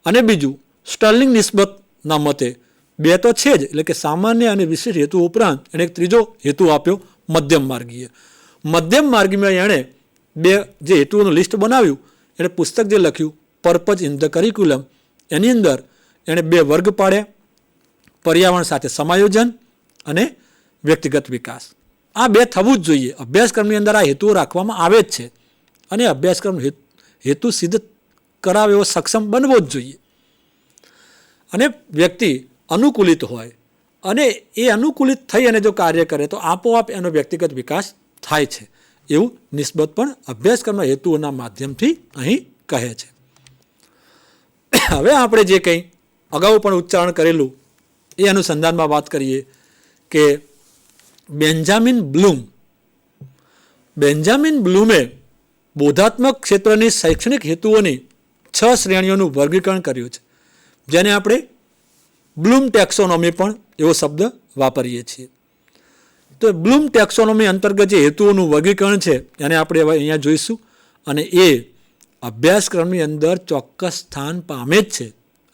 અને બીજું સ્ટર્લિંગ નિસ્બતના મતે 2 તો છે જ, એટલે કે સામાન્ય અને વિશિષ્ટ હેતુ ઉપરાંત એણે એક ત્રીજો હેતુ આપ્યો મધ્યમ માર્ગીય. મધ્યમ માર્ગીમાં એણે 2 જે હેતુઓનું લિસ્ટ બનાવ્યું એણે પુસ્તક જે લખ્યું પર્પઝ ઇન ધ કરિક્યુલમ, એની અંદર એણે 2 વર્ગ પાડ્યા, પર્યાવરણ સાથે સમાયોજન અને વ્યક્તિગત વિકાસ. આ 2 થવું જ જોઈએ. અભ્યાસક્રમની અંદર આ હેતુઓ રાખવામાં આવે જ છે અને અભ્યાસક્રમ હેતુ સિદ્ધ કરાવે એવો સક્ષમ બનવો જ જોઈએ. અને વ્યક્તિ અનુકૂલિત હોય અને એ અનુકૂલિત થઈ અને જો કાર્ય કરે તો આપોઆપ એનો વ્યક્તિગત વિકાસ થાય છે, એવું નિસ્બત પણ અભ્યાસક્રમના હેતુઓના માધ્યમથી અહીં કહે છે. હવે આપણે જે કંઈ અગાઉ પણ ઉચ્ચારણ કરેલું એ અનુસંધાનમાં વાત કરીએ કે બેન્જામિન બ્લૂમે બોધાત્મક ક્ષેત્રની શૈક્ષણિક હેતુઓની 6 શ્રેણીઓનું વર્ગીકરણ કર્યું છે, જેને આપણે બ્લૂમ ટેક્સોનોમી પણ એવો શબ્દ વાપરીએ છીએ. તો બ્લૂમ ટેક્સોનોમી અંતર્ગત જે હેતુઓનું વર્ગીકરણ છે એને આપણે હવે અહીંયા જોઈશું અને એ અભ્યાસક્રમની અંદર ચોક્કસ સ્થાન પામે જ છે.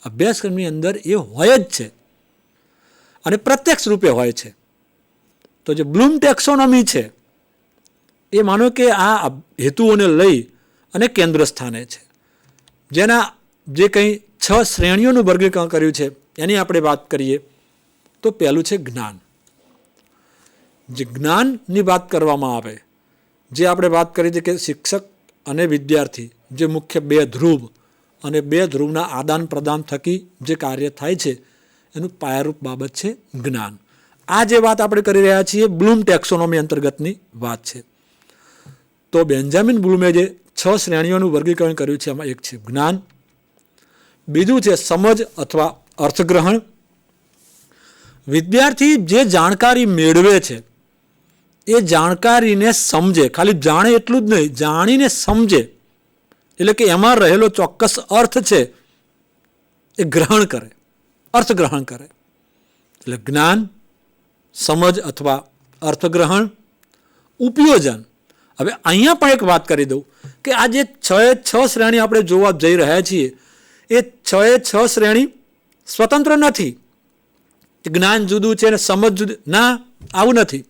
અભ્યાસક્રમની અંદર એ હોય જ છે અને પ્રત્યક્ષ રૂપે હોય છે. તો જે બ્લૂમ ટેક્સોનોમી છે એ માનો કે આ હેતુઓને લઈ અને કેન્દ્ર સ્થાને છે, જેના જે કંઈ 6 શ્રેણીઓનું વર્ગીકરણ કર્યું છે એની આપણે વાત કરીએ તો પહેલું છે જ્ઞાન. જે જ્ઞાનની વાત કરવામાં આવે, જે આપણે વાત કરી છે કે શિક્ષક અને વિદ્યાર્થી જે મુખ્ય 2 ધ્રુવ અને 2 ધ્રુવના આદાન પ્રદાન થકી જે કાર્ય થાય છે એનું પાયારૂપ બાબત છે જ્ઞાન. આ જે વાત આપણે કરી રહ્યા છીએ બ્લૂમ ટેક્સોનોમી અંતર્ગતની વાત છે. તો બેન્જામિન બ્લૂમે જે 6 શ્રેણીઓનું વર્ગીકરણ કર્યું છે એમાં એક છે જ્ઞાન, બીજું છે સમજ અથવા અર્થગ્રહણ. વિદ્યાર્થી જે જાણકારી મેળવે છે એ જાણકારીને સમજે, ખાલી જાણે એટલું જ નહીં, જાણીને સમજે, એટલે કે એમાં રહેલો ચોક્કસ અર્થ છે એ ગ્રહણ કરે, અર્થગ્રહણ કરે. એટલે જ્ઞાન, સમજ અથવા અર્થગ્રહણ, ઉપયોજન. હવે અહીંયા પણ એક વાત કરી દઉં કે આ જે 6 શ્રેણી આપણે જોવા જઈ રહ્યા છીએ એ 6 શ્રેણી સ્વતંત્ર નથી. જ્ઞાન જુદું છે અને સમજ જુદું, ના, આવું નથી.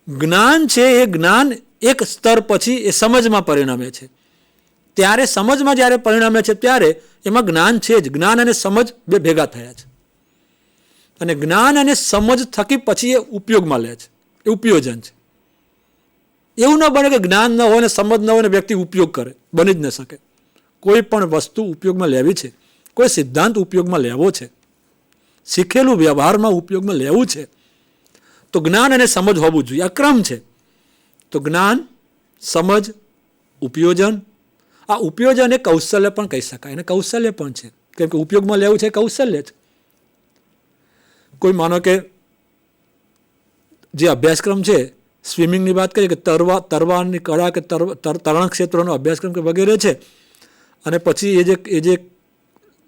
જ્ઞાન છે એ જ્ઞાન એક સ્તર પછી એ સમજમાં પરિણમે છે. ત્યારે સમજમાં જ્યારે પરિણમે છે ત્યારે એમાં જ્ઞાન છે જ. જ્ઞાન અને સમજ 2 ભેગા થયા છે અને જ્ઞાન અને સમજ થકી પછી એ ઉપયોગમાં લે છે, એ ઉપયોજન છે. એવું ન બને કે જ્ઞાન ન હોય ને સમજ ન હોય ને વ્યક્તિ ઉપયોગ કરે, બની જ ન શકે. કોઈ પણ વસ્તુ ઉપયોગમાં લેવી છે, કોઈ સિદ્ધાંત ઉપયોગમાં લેવો છે, શીખેલું વ્યવહારમાં ઉપયોગમાં લેવું છે તો જ્ઞાન અને સમજ હોવું જોઈએ. આ ક્રમ છે. તો જ્ઞાન, સમજ, ઉપયોજન. આ ઉપયોજન એ કૌશલ્ય પણ કહી શકાય અને કૌશલ્ય પણ છે, કેમ કે ઉપયોગમાં લેવું છે કૌશલ્ય છે. કોઈ માનો કે જે અભ્યાસક્રમ છે, સ્વિમિંગની વાત કરીએ કે તરવાની કળા કે તરણ ક્ષેત્રનો અભ્યાસક્રમ કે વગેરે છે, અને પછી એ જે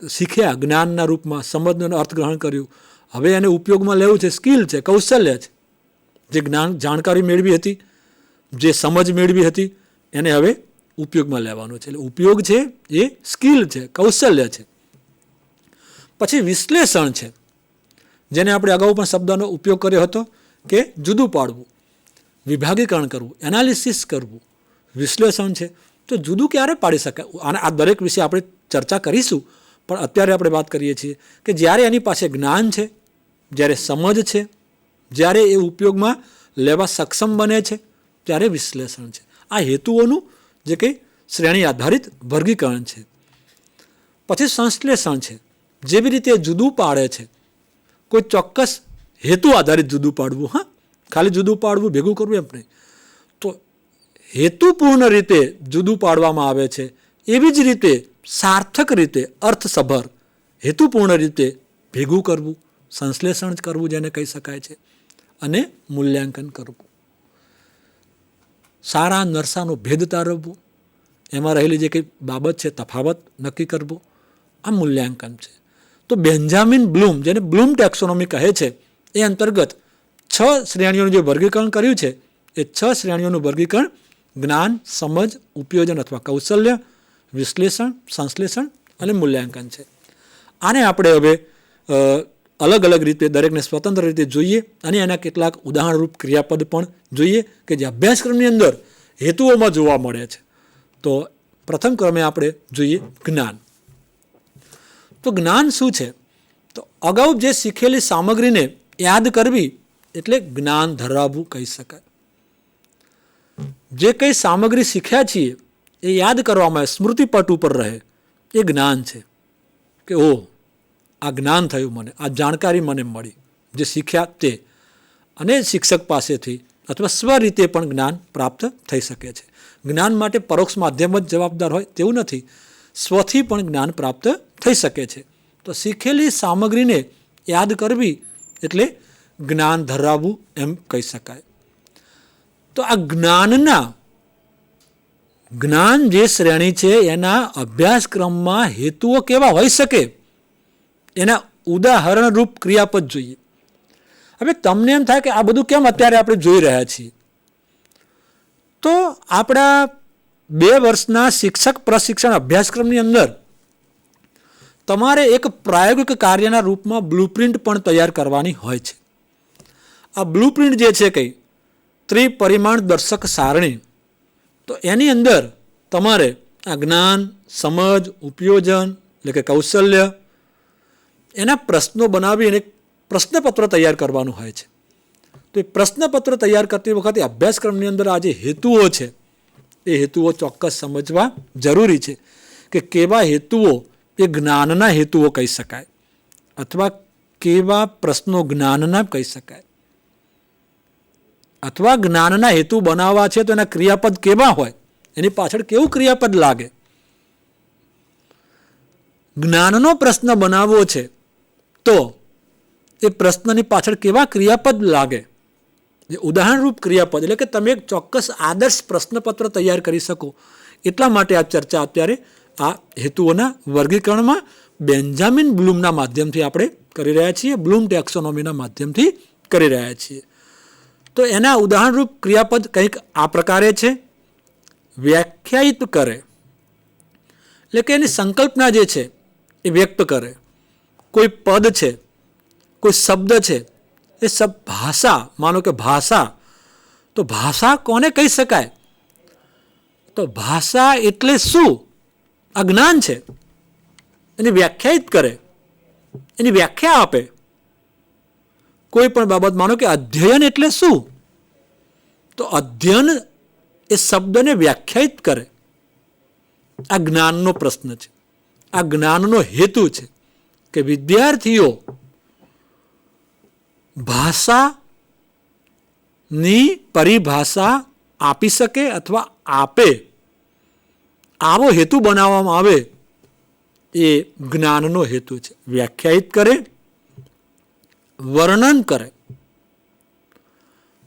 શીખ્યા જ્ઞાનના રૂપમાં, સમજનું અર્થગ્રહણ કર્યું, હવે એને ઉપયોગમાં લેવું છે, સ્કિલ છે, કૌશલ્ય છે. જે જ્ઞાન જાણકારી મેળવી હતી, જે સમજ મેળવી હતી એને હવે ઉપયોગમાં લેવાનું છે. એટલે ઉપયોગ છે એ સ્કિલ છે, કૌશલ્ય છે. પછી વિશ્લેષણ છે, જેને આપણે અગાઉ પણ શબ્દનો ઉપયોગ કર્યો હતો કે જુદું પાડવું, વિભાગીકરણ કરવું, એનાલિસિસ કરવું, વિશ્લેષણ છે. તો જુદું ક્યારે પાડી શકાય? અને આ દરેક વિશે આપણે ચર્ચા કરીશું, પણ અત્યારે આપણે વાત કરીએ છીએ કે જ્યારે એની પાસે જ્ઞાન છે, જ્યારે સમજ છે, જ્યારે એ ઉપયોગમાં લેવા સક્ષમ બને છે ત્યારે વિશ્લેષણ છે. આ હેતુઓનું જે કંઈ શ્રેણી આધારિત વર્ગીકરણ છે. પછી સંશ્લેષણ છે, જેવી રીતે જુદું પાડે છે, કોઈ ચોક્કસ હેતુ આધારિત જુદું પાડવું, હા, ખાલી જુદું પાડવું, ભેગું કરવું એમ નહીં. તો હેતુપૂર્ણ રીતે જુદું પાડવામાં આવે છે, એવી જ રીતે સાર્થક રીતે, અર્થસભર, હેતુપૂર્ણ રીતે ભેગું કરવું, સંશ્લેષણ કરવું જેને કહી શકાય છે, અને મૂલ્યાંકન કરવું. સારા નરસાનો ભેદ તારવવું, એમાં રહેલી જે કંઈ બાબત છે તફાવત નક્કી કરવો, આ મૂલ્યાંકન છે. તો બેન્જામિન બ્લૂમ, જેને બ્લૂમ ટેક્સોનોમી કહે છે, એ અંતર્ગત 6 શ્રેણીઓનું જે વર્ગીકરણ કર્યું છે એ 6 શ્રેણીઓનું વર્ગીકરણ જ્ઞાન, સમજ, ઉપયોજન અથવા કૌશલ્ય, વિશ્લેષણ, સંશ્લેષણ અને મૂલ્યાંકન છે. આને આપણે હવે અલગ અલગ રીતે દરેકને સ્વતંત્ર રીતે જોઈએ અને એના કેટલાક ઉદાહરણરૂપ ક્રિયાપદ પણ જોઈએ કે જે અભ્યાસક્રમની અંદર હેતુઓમાં જોવા મળે છે. તો પ્રથમ ક્રમે આપણે જોઈએ જ્ઞાન. તો જ્ઞાન શું છે? તો અગાઉ જે શીખેલી સામગ્રીને યાદ કરવી એટલે જ્ઞાન ધરાવવું કહી શકાય. જે કંઈ સામગ્રી શીખ્યા છીએ એ યાદ કરવામાં સ્મૃતિપટ ઉપર રહે એ જ્ઞાન છે. કે ઓ આ જ્ઞાન થયું, મને આ જાણકારી મને મળી જે શીખ્યા તે. અને શિક્ષક પાસેથી અથવા સ્વ રીતે પણ જ્ઞાન પ્રાપ્ત થઈ શકે છે. જ્ઞાન માટે પરોક્ષ માધ્યમ જ જવાબદાર હોય તેવું નથી, સ્વથી પણ જ્ઞાન પ્રાપ્ત થઈ શકે છે. તો શીખેલી સામગ્રીને યાદ કરવી એટલે જ્ઞાન ધરાવવું એમ કહી શકાય. તો આ જ્ઞાન જે શ્રેણી છે એના અભ્યાસક્રમમાં હેતુઓ કેવા હોઈ શકે એના ઉદાહરણરૂપ ક્રિયાપદ જોઈએ. હવે તમને એમ થાય કે આ બધું કેમ અત્યારે આપણે જોઈ રહ્યા છીએ? તો આપણા 2 વર્ષના શિક્ષક પ્રશિક્ષણ અભ્યાસક્રમની અંદર તમારે એક પ્રાયોગિક કાર્યના રૂપમાં બ્લુપ્રિન્ટ પણ તૈયાર કરવાની હોય છે. આ બ્લુપ્રિન્ટ જે છે કંઈ ત્રિપરિમાણ દર્શક સારણી, તો એની અંદર તમારે આ જ્ઞાન, સમજ, ઉપયોજન એટલે કે કૌશલ્ય એના પ્રશ્નો બનાવી અને પ્રશ્નપત્ર તૈયાર કરવાનું હોય છે. તો એ પ્રશ્નપત્ર તૈયાર કરતી વખતે અભ્યાસક્રમની અંદર આ જે હેતુઓ છે એ હેતુઓ ચોક્કસ સમજવા જરૂરી છે કે કેવા હેતુઓ એ જ્ઞાનના હેતુઓ કહી શકાય અથવા કેવા પ્રશ્નો જ્ઞાનના કહી શકાય, અથવા જ્ઞાનના હેતુ બનાવવા છે તો એના ક્રિયાપદ કેવા હોય, એની પાછળ કેવું ક્રિયાપદ લાગે. જ્ઞાનનો પ્રશ્ન બનાવવો છે તો એ પ્રશ્નની પાછળ કેવા ક્રિયાપદ લાગે, એ ઉદાહરણરૂપ ક્રિયાપદ એટલે કે તમે એક ચોક્કસ આદર્શ પ્રશ્નપત્ર તૈયાર કરી શકો. એટલા માટે આ ચર્ચા અત્યારે આ હેતુઓના વર્ગીકરણમાં બેન્જામિન બ્લૂમના માધ્યમથી આપણે કરી રહ્યા છીએ, બ્લૂમ ટેક્સોનોમીના માધ્યમથી કરી રહ્યા છીએ. તો એના ઉદાહરણરૂપ ક્રિયાપદ કંઈક આ પ્રકારે છે. વ્યાખ્યાયિત કરે એટલે કે એની સંકલ્પના જે છે એ વ્યક્ત કરે. કોઈ પદ છે, કોઈ શબ્દ છે, એ ભાષા, માનો કે ભાષા, તો ભાષા કોને કહી શકાય? તો ભાષા એટલે શું? આ જ્ઞાન છે. એની વ્યાખ્યાયિત કરે, એની વ્યાખ્યા આપે. કોઈ પણ બાબત, માનો કે અધ્યયન એટલે શું? તો અધ્યયન એ શબ્દને વ્યાખ્યાયિત કરે. આ જ્ઞાનનો પ્રશ્ન છે, આ જ્ઞાનનો હેતુ છે કે વિદ્યાર્થીઓ ભાષાની પરિભાષા આપી શકે અથવા આપે, આવો હેતુ બનાવવામાં આવે એ જ્ઞાનનો હેતુ છે. વ્યાખ્યાયિત કરે, વર્ણન કરે.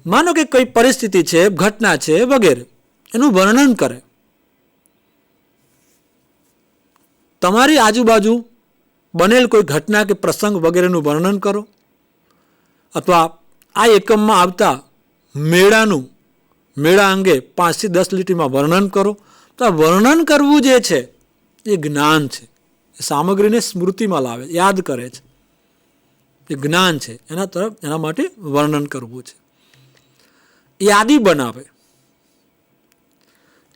માનો કે કોઈ પરિસ્થિતિ છે, ઘટના છે વગેરે, એનું વર્ણન કરે. તમારી આજુબાજુ બનેલ કોઈ ઘટના કે પ્રસંગ વગેરેનું વર્ણન કરો, અથવા આ એકમમાં આવતા મેળા અંગે 5 થી 10 લીટીમાં વર્ણન કરો. તો આ વર્ણન કરવું જે છે એ જ્ઞાન છે. એ સામગ્રીને સ્મૃતિમાં લાવે, યાદ કરે છે. એ જ્ઞાન છે. એના માટે વર્ણન કરવું છે. યાદી બનાવે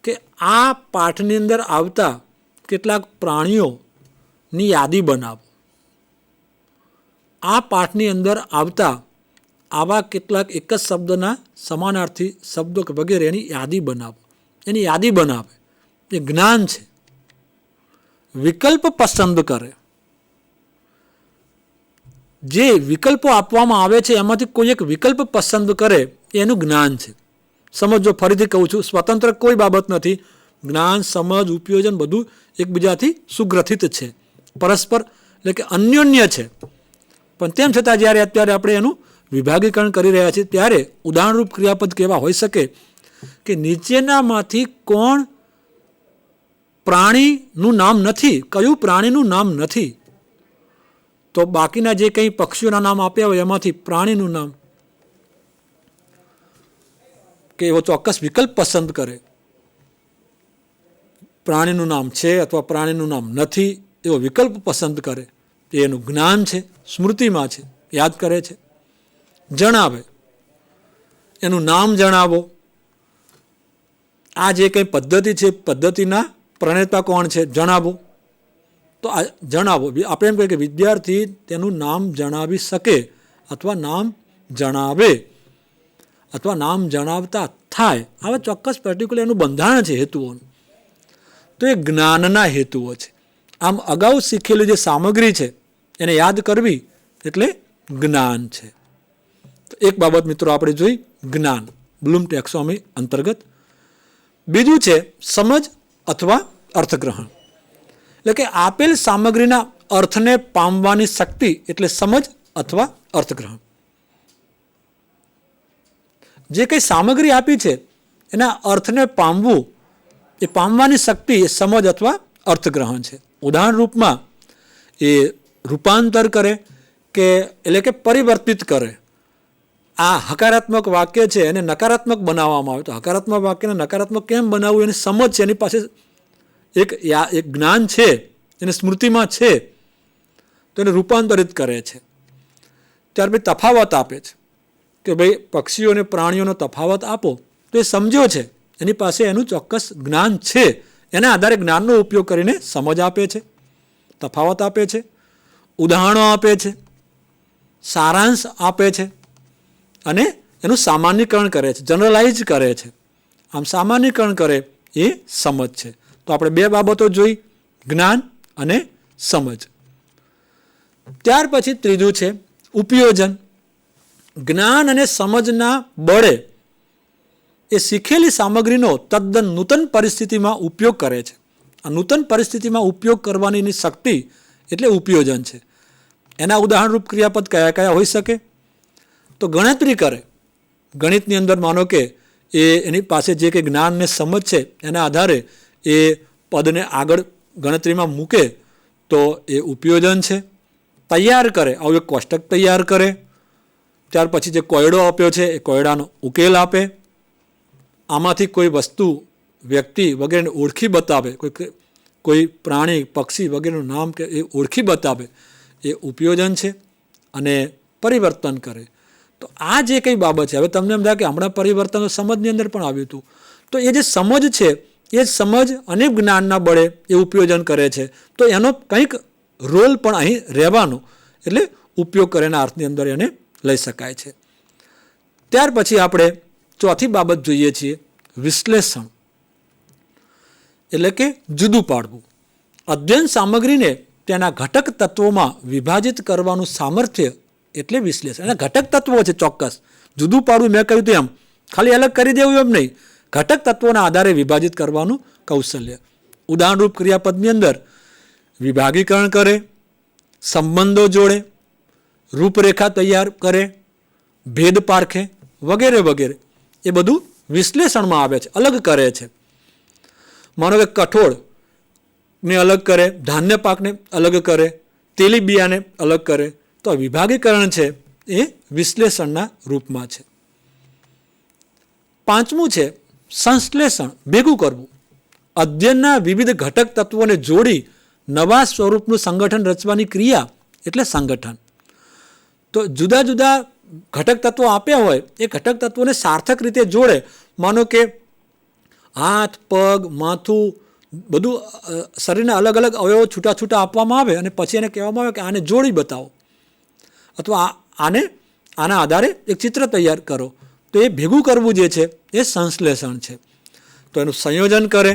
કે આ પાઠની અંદર આવતા કેટલાક પ્રાણીઓની યાદી બનાવો. આ પાઠની અંદર આવતા આવા કેટલાક એક જ શબ્દના સમાનાર્થી શબ્દો વગેરે એની યાદી બનાવો. એની યાદી બનાવે એ જ્ઞાન છે. વિકલ્પ પસંદ કરે. જે વિકલ્પો આપવામાં આવે છે એમાંથી કોઈ એક વિકલ્પ પસંદ કરે એનું જ્ઞાન છે. સમજો, ફરીથી કહું છું, સ્વતંત્ર કોઈ બાબત નથી. જ્ઞાન, સમજ, ઉપયોજન બધું એકબીજાથી સુગ્રથિત છે, પરસ્પર એટલે કે અન્યોન્ય છે. પણ તેમ છતાં જ્યારે અત્યારે આપણે એનું વિભાગીકરણ કરી રહ્યા છીએ ત્યારે ઉદાહરણરૂપ ક્રિયાપદ કેવા હોઈ શકે કે નીચેનામાંથી કોણ પ્રાણીનું નામ નથી, કયું પ્રાણીનું નામ નથી? તો બાકીના જે કંઈ પક્ષીઓના નામ આપ્યા હોય એમાંથી પ્રાણીનું નામ, કે એવો ચોક્કસ વિકલ્પ પસંદ કરે. પ્રાણીનું નામ છે અથવા પ્રાણીનું નામ નથી એવો વિકલ્પ પસંદ કરે. એનું જ્ઞાન છે, સ્મૃતિમાં છે, યાદ કરે છે. જણાવે, એનું નામ જણાવો. આ જે કંઈ પદ્ધતિ છે પદ્ધતિના પ્રણેતા કોણ છે જણાવો. તો આ જણાવો, આપણે એમ કહીએ કે વિદ્યાર્થી તેનું નામ જણાવી શકે અથવા નામ જણાવે અથવા નામ જણાવતા થાય, આવા ચોક્કસ પર્ટિક્યુલર એનું બંધારણ છે હેતુઓનું. તો એ જ્ઞાનના હેતુઓ છે. આમ અગાઉ શીખેલી જે સામગ્રી છે એને યાદ કરવી એટલે જ્ઞાન છે. તો એક બાબત મિત્રો આપણે જોઈ જ્ઞાન બ્લૂમ ટેક્સોનોમી અંતર્ગત. બીજું છે સમજ અથવા અર્થગ્રહણ, એટલે કે આપેલ સામગ્રીના અર્થને પામવાની શક્તિ એટલે સમજ અથવા અર્થગ્રહણ. જે કંઈ સામગ્રી આપી છે એના અર્થને પામવું, એ પામવાની શક્તિ એ સમજ અથવા અર્થગ્રહણ છે. ઉદાહરણ રૂપમાં એ રૂપાંતર કરે કે એટલે કે પરિવર્તિત કરે. આ હકારાત્મક વાક્ય છે એને નકારાત્મક બનાવવામાં આવે તો હકારાત્મક વાક્યને નકારાત્મક કેમ બનાવવું એની સમજ છે, એની પાસે એક જ્ઞાન છે, એને સ્મૃતિમાં છે, તો એને રૂપાંતરિત કરે છે. ત્યાર પછી તફાવત આપે છે કે ભાઈ પક્ષીઓ અને પ્રાણીઓનો તફાવત આપો, તો એ સમજ્યો છે, એની પાસે એનું ચોક્કસ જ્ઞાન છે, એના આધારે જ્ઞાનનો ઉપયોગ કરીને સમજ આપે છે, તફાવત આપે છે, ઉદાહરણો આપે છે, સારાંશ આપે છે અને એનું સામાન્યકરણ કરે છે, જનરલાઇઝ કરે છે. આમ સામાન્યકરણ કરે એ સમજ છે. તો આપણે બે બાબતો જોઈ, જ્ઞાન અને સમજ. ત્યાર પછી ત્રીજું છે ઉપયોજન. જ્ઞાન અને સમજના બળે એ શીખેલી સામગ્રીનો તદ્દન નૂતન પરિસ્થિતિમાં ઉપયોગ કરે છે. આ નૂતન પરિસ્થિતિમાં ઉપયોગ કરવાની શક્તિ એટલે ઉપયોજન છે. એના ઉદાહરણરૂપ ક્રિયાપદ કયા કયા હોઈ શકે? તો ગણતરી કરે. ગણિતની અંદર માનો કે એની પાસે જે કંઈ જ્ઞાન ને સમજ છે એના આધારે એ પદને આગળ ગણતરીમાં મૂકે તો એ ઉપયોજન છે. તૈયાર કરે, આવું એક કોષ્ટક તૈયાર કરે. ત્યાર પછી જે કોયડો આપ્યો છે એ કોયડાનો ઉકેલ આપે. આમાંથી કોઈ વસ્તુ, વ્યક્તિ વગેરેને ઓળખી બતાવે, કોઈ પ્રાણી, પક્ષી વગેરેનું નામ કે એ ઓળખી બતાવે, એ ઉપયોજન છે. અને પરિવર્તન કરે. તો આ જે કંઈ બાબત છે, હવે તમને એમ થાય કે હમણાં પરિવર્તન સમજની અંદર પણ આવ્યું હતું, તો એ જે સમજ છે એ સમજ અને જ્ઞાનના બળે એ ઉપયોજન કરે છે. તો એનો કંઈક રોલ પણ અહીં રહેવાનો, એટલે ઉપયોગ કરેના અર્થની અંદર એને લઈ શકાય છે. ત્યાર પછી આપણે ચોથી બાબત જોઈએ છીએ વિશ્લેષણ, એટલે કે જુદું પાડવું. અધ્યયન સામગ્રીને તેના ઘટક તત્વોમાં વિભાજિત કરવાનું સામર્થ્ય એટલે વિશ્લેષણ. એના ઘટક તત્વો છે ચોક્કસ, જુદું પાડવું મેં કહ્યું તેમ ખાલી અલગ કરી દેવું એમ નહીં, ઘટક તત્વોના આધારે વિભાજિત કરવાનું કૌશલ્ય. ઉદાહરણરૂપ ક્રિયાપદની અંદર વિભાગીકરણ કરે, સંબંધો જોડે, રૂપરેખા તૈયાર કરે, ભેદ પારખે વગેરે વગેરે, એ બધું વિશ્લેષણમાં આવે છે, અલગ કરે છે. માનો કે કઠોળને અલગ કરે, ધાન્ય પાકને અલગ કરે, તેલીબિયાને અલગ કરે, તો વિભાગીકરણ છે એ વિશ્લેષણના રૂપમાં છે. પાંચમું છે સંશ્લેષણ, ભેગું કરવું. અધ્યયનના વિવિધ ઘટક તત્વોને જોડી નવા સ્વરૂપનું સંગઠન રચવાની ક્રિયા એટલે સંગઠન. તો જુદા જુદા ઘટક તત્વો આપ્યા હોય એ ઘટક તત્વોને સાર્થક રીતે જોડે. માનો કે હાથ, પગ, માથું, બધું શરીરના અલગ અલગ અવયવો છૂટા છૂટા આપવામાં આવે અને પછી એને કહેવામાં આવે કે આને જોડી બતાવો અથવા આના આધારે એક ચિત્ર તૈયાર કરો. તો એ ભેગું કરવું જે છે એ સંશ્લેષણ છે. તો એનું સંયોજન કરે,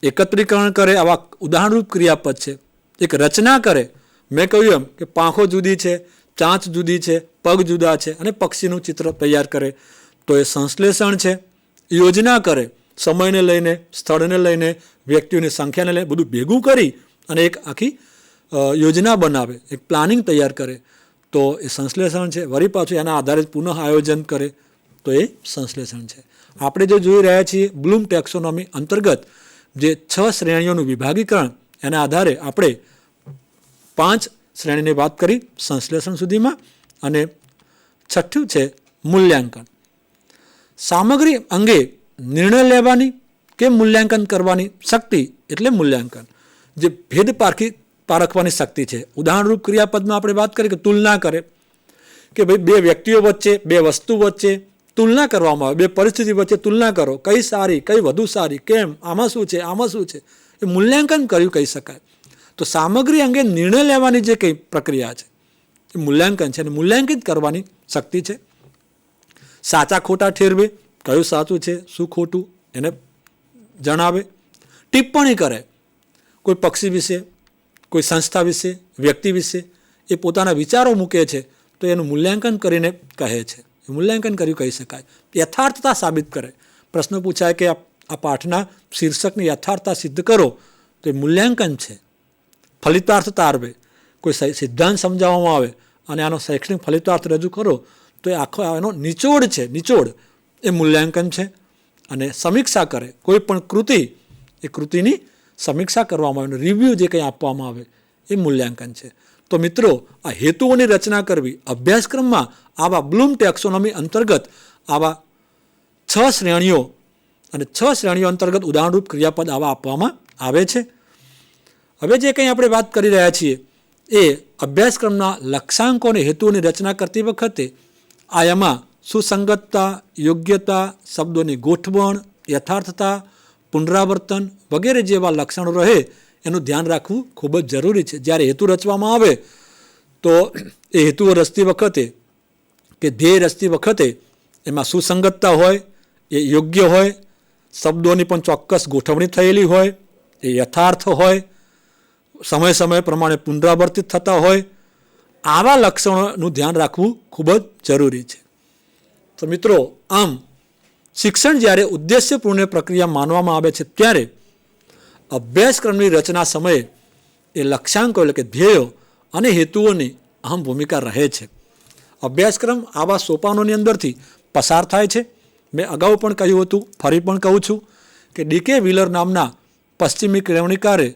એકત્રીકરણ કરે, આવા ઉદાહરણરૂપ ક્રિયાપદ છે. એક રચના કરે, મેં કહ્યું એમ કે પાંખો જુદી છે, ચાંચ જુદી છે, પગ જુદા છે અને પક્ષીનું ચિત્ર તૈયાર કરે, તો એ સંશ્લેષણ છે. યોજના કરે, સમયને લઈને, સ્થળને લઈને, વ્યક્તિઓની સંખ્યાને લઈને બધું ભેગું કરી અને એક આખી યોજના બનાવે, એક પ્લાનિંગ તૈયાર કરે, તો એ સંશ્લેષણ છે. વળી પાછું એના આધારે પુનઃ આયોજન કરે, તો એ સંશ્લેષણ છે. આપણે જે જોઈ રહ્યા છીએ બ્લૂમ ટેક્સોનોમી અંતર્ગત જે 6 શ્રેણીઓનું વિભાગીકરણ, એના આધારે આપણે 5 શ્રેણીની વાત કરી સંશ્લેષણ સુધીમાં. અને છઠ્ઠું છે મૂલ્યાંકન. સામગ્રી અંગે નિર્ણય લેવાની કે મૂલ્યાંકન કરવાની શક્તિ એટલે મૂલ્યાંકન. જે ભેદ પારખવાની શક્તિ છે. ઉદાહરણરૂપ ક્રિયાપદમાં આપણે વાત કરી કે તુલના કરે, કે ભાઈ બે વ્યક્તિઓ વચ્ચે, બે વસ્તુ વચ્ચે તુલના કરવામાં આવે, બે પરિસ્થિતિ વચ્ચે તુલના કરો, કઈ સારી, કઈ વધુ સારી, કેમ, આમાં શું છે, આમાં શું છે, એ મૂલ્યાંકન કર્યું કહી શકાય. તો સામગ્રી અંગે નિર્ણય લેવાની જે કંઈ પ્રક્રિયા છે એ મૂલ્યાંકન છે અને મૂલ્યાંકિત કરવાની શક્તિ છે. સાચા ખોટા ઠેરવે, કયું સાચું છે શું ખોટું એને જણાવે. ટિપ્પણી કરે કોઈ પક્ષી વિશે, કોઈ સંસ્થા વિશે, વ્યક્તિ વિશે, એ પોતાના વિચારો મૂકે છે તો એનું મૂલ્યાંકન કરીને કહે છે. મૂલ્યાંકન કર્યું કહી શકાય. યથાર્થતા સાબિત કરે. પ્રશ્ન પૂછાય કે આ પાઠના શીર્ષકની યથાર્થતા સિદ્ધ કરો તો એ મૂલ્યાંકન છે. ફલિતાર્થ તારવે, કોઈ સિદ્ધાંત સમજાવવામાં આવે અને આનો શૈક્ષણિક ફલિતાર્થ રજૂ કરો તો એ આખો એનો નિચોડ છે, નિચોડ એ મૂલ્યાંકન છે. અને સમીક્ષા કરે કોઈ પણ કૃતિ, એ કૃતિની સમીક્ષા કરવામાં આવે, રિવ્યૂ જે કંઈ આપવામાં આવે એ મૂલ્યાંકન છે. તો મિત્રો, આ હેતુઓની રચના કરવી અભ્યાસક્રમમાં આવા બ્લૂમ ટેક્સોનોમી અંતર્ગત આવા 6 શ્રેણીઓ અને 6 શ્રેણીઓ અંતર્ગત ઉદાહરણરૂપ ક્રિયાપદ આવા આપવામાં આવે છે. હવે જે કંઈ આપણે વાત કરી રહ્યા છીએ એ અભ્યાસક્રમના લક્ષ્યાંકો અને હેતુઓની રચના કરતી વખતે આયામાં સુસંગતતા, યોગ્યતા, શબ્દોની ગોઠવણ, યથાર્થતા, પુનરાવર્તન વગેરે જેવા લક્ષણો રહે એનું ધ્યાન રાખવું ખૂબ જ જરૂરી છે. જ્યારે હેતુ રચવામાં આવે તો એ હેતુઓ રચતી વખતે કે ધ્યેય રચતી વખતે એમાં સુસંગતતા હોય, એ યોગ્ય હોય, શબ્દોની પણ ચોક્કસ ગોઠવણી થયેલી હોય, એ યથાર્થ હોય, સમય પ્રમાણે પુનરાવર્તિત થતા હોય, આવા લક્ષણોનું ધ્યાન રાખવું ખૂબ જ જરૂરી છે. તો મિત્રો, આમ શિક્ષણ જ્યારે ઉદ્દેશ્યપૂર્ણ પ્રક્રિયા માનવામાં આવે છે ત્યારે અભ્યાસક્રમની રચના સમયે એ લક્ષ્યાંકો એટલે કે ધ્યેયો અને હેતુઓની અહમ ભૂમિકા રહે છે. અભ્યાસક્રમ આવા સોપાનોની અંદરથી પસાર થાય છે. મેં અગાઉ પણ કહ્યું હતું, ફરી પણ કહું છું કે ડી.કે. વ્હીલર નામના પશ્ચિમી કેળવણીકારે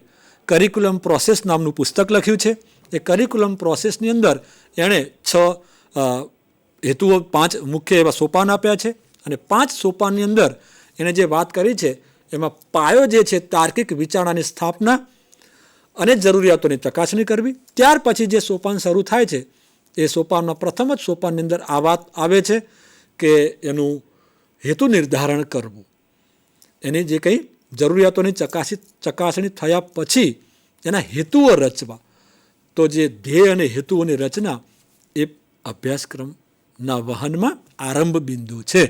કરિક્યુલમ પ્રોસેસ નામનું પુસ્તક લખ્યું છે. એ કરિક્યુલમ પ્રોસેસની અંદર એણે 6 હેતુઓ, 5 મુખ્ય એવા સોપાન આપ્યા છે અને 5 સોપાનની અંદર એણે જે વાત કરી છે એમાં પાયો જે છે તાર્કિક વિચારણાની સ્થાપના અને જરૂરિયાતોની ચકાસણી કરવી. ત્યાર પછી જે સોપાન શરૂ થાય છે એ સોપાનના પ્રથમ જ સોપાનની અંદર આ વાત આવે છે કે એનું હેતુ નિર્ધારણ કરવું. એની જે કંઈ જરૂરિયાતોની ચકાસણી થયા પછી એના હેતુઓ રચવા. તો જે ધ્યેય અને હેતુઓની રચના એ અભ્યાસક્રમના વહનમાં આરંભ બિંદુ છે.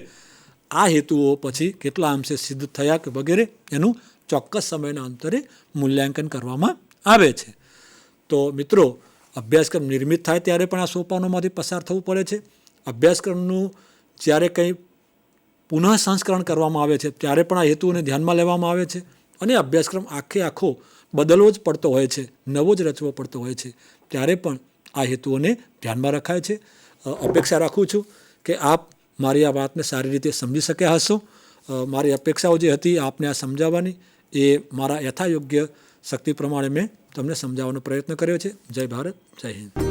આ હેતુઓ પછી કેટલા અંશે સિદ્ધ થયા કે વગેરે એનું ચોક્કસ સમયના અંતરે મૂલ્યાંકન કરવામાં આવે છે. તો મિત્રો, અભ્યાસક્રમ નિર્મિત થાય ત્યારે પણ આ સોપાનોમાંથી પસાર થવું પડે છે. અભ્યાસક્રમનું જ્યારે કંઈ પુનઃ સંસ્કરણ કરવામાં આવે છે ત્યારે પણ આ હેતુઓને ધ્યાનમાં લેવામાં આવે છે અને અભ્યાસક્રમ આખો બદલવો જ પડતો હોય છે, નવો જ રચવો પડતો હોય છે, ત્યારે પણ આ હેતુઓને ધ્યાનમાં રખાય છે. અપેક્ષા રાખું છું કે આપ મારી આ વાતને સારી રીતે સમજી શક્યા હશો. મારી અપેક્ષાઓ જે હતી આપને આ સમજાવવાની, એ મારા યથાયોગ્ય શક્તિ પ્રમાણે મેં તમને સમજાવવાનો પ્રયત્ન કર્યો છે. જય ભારત, જય હિન્દ.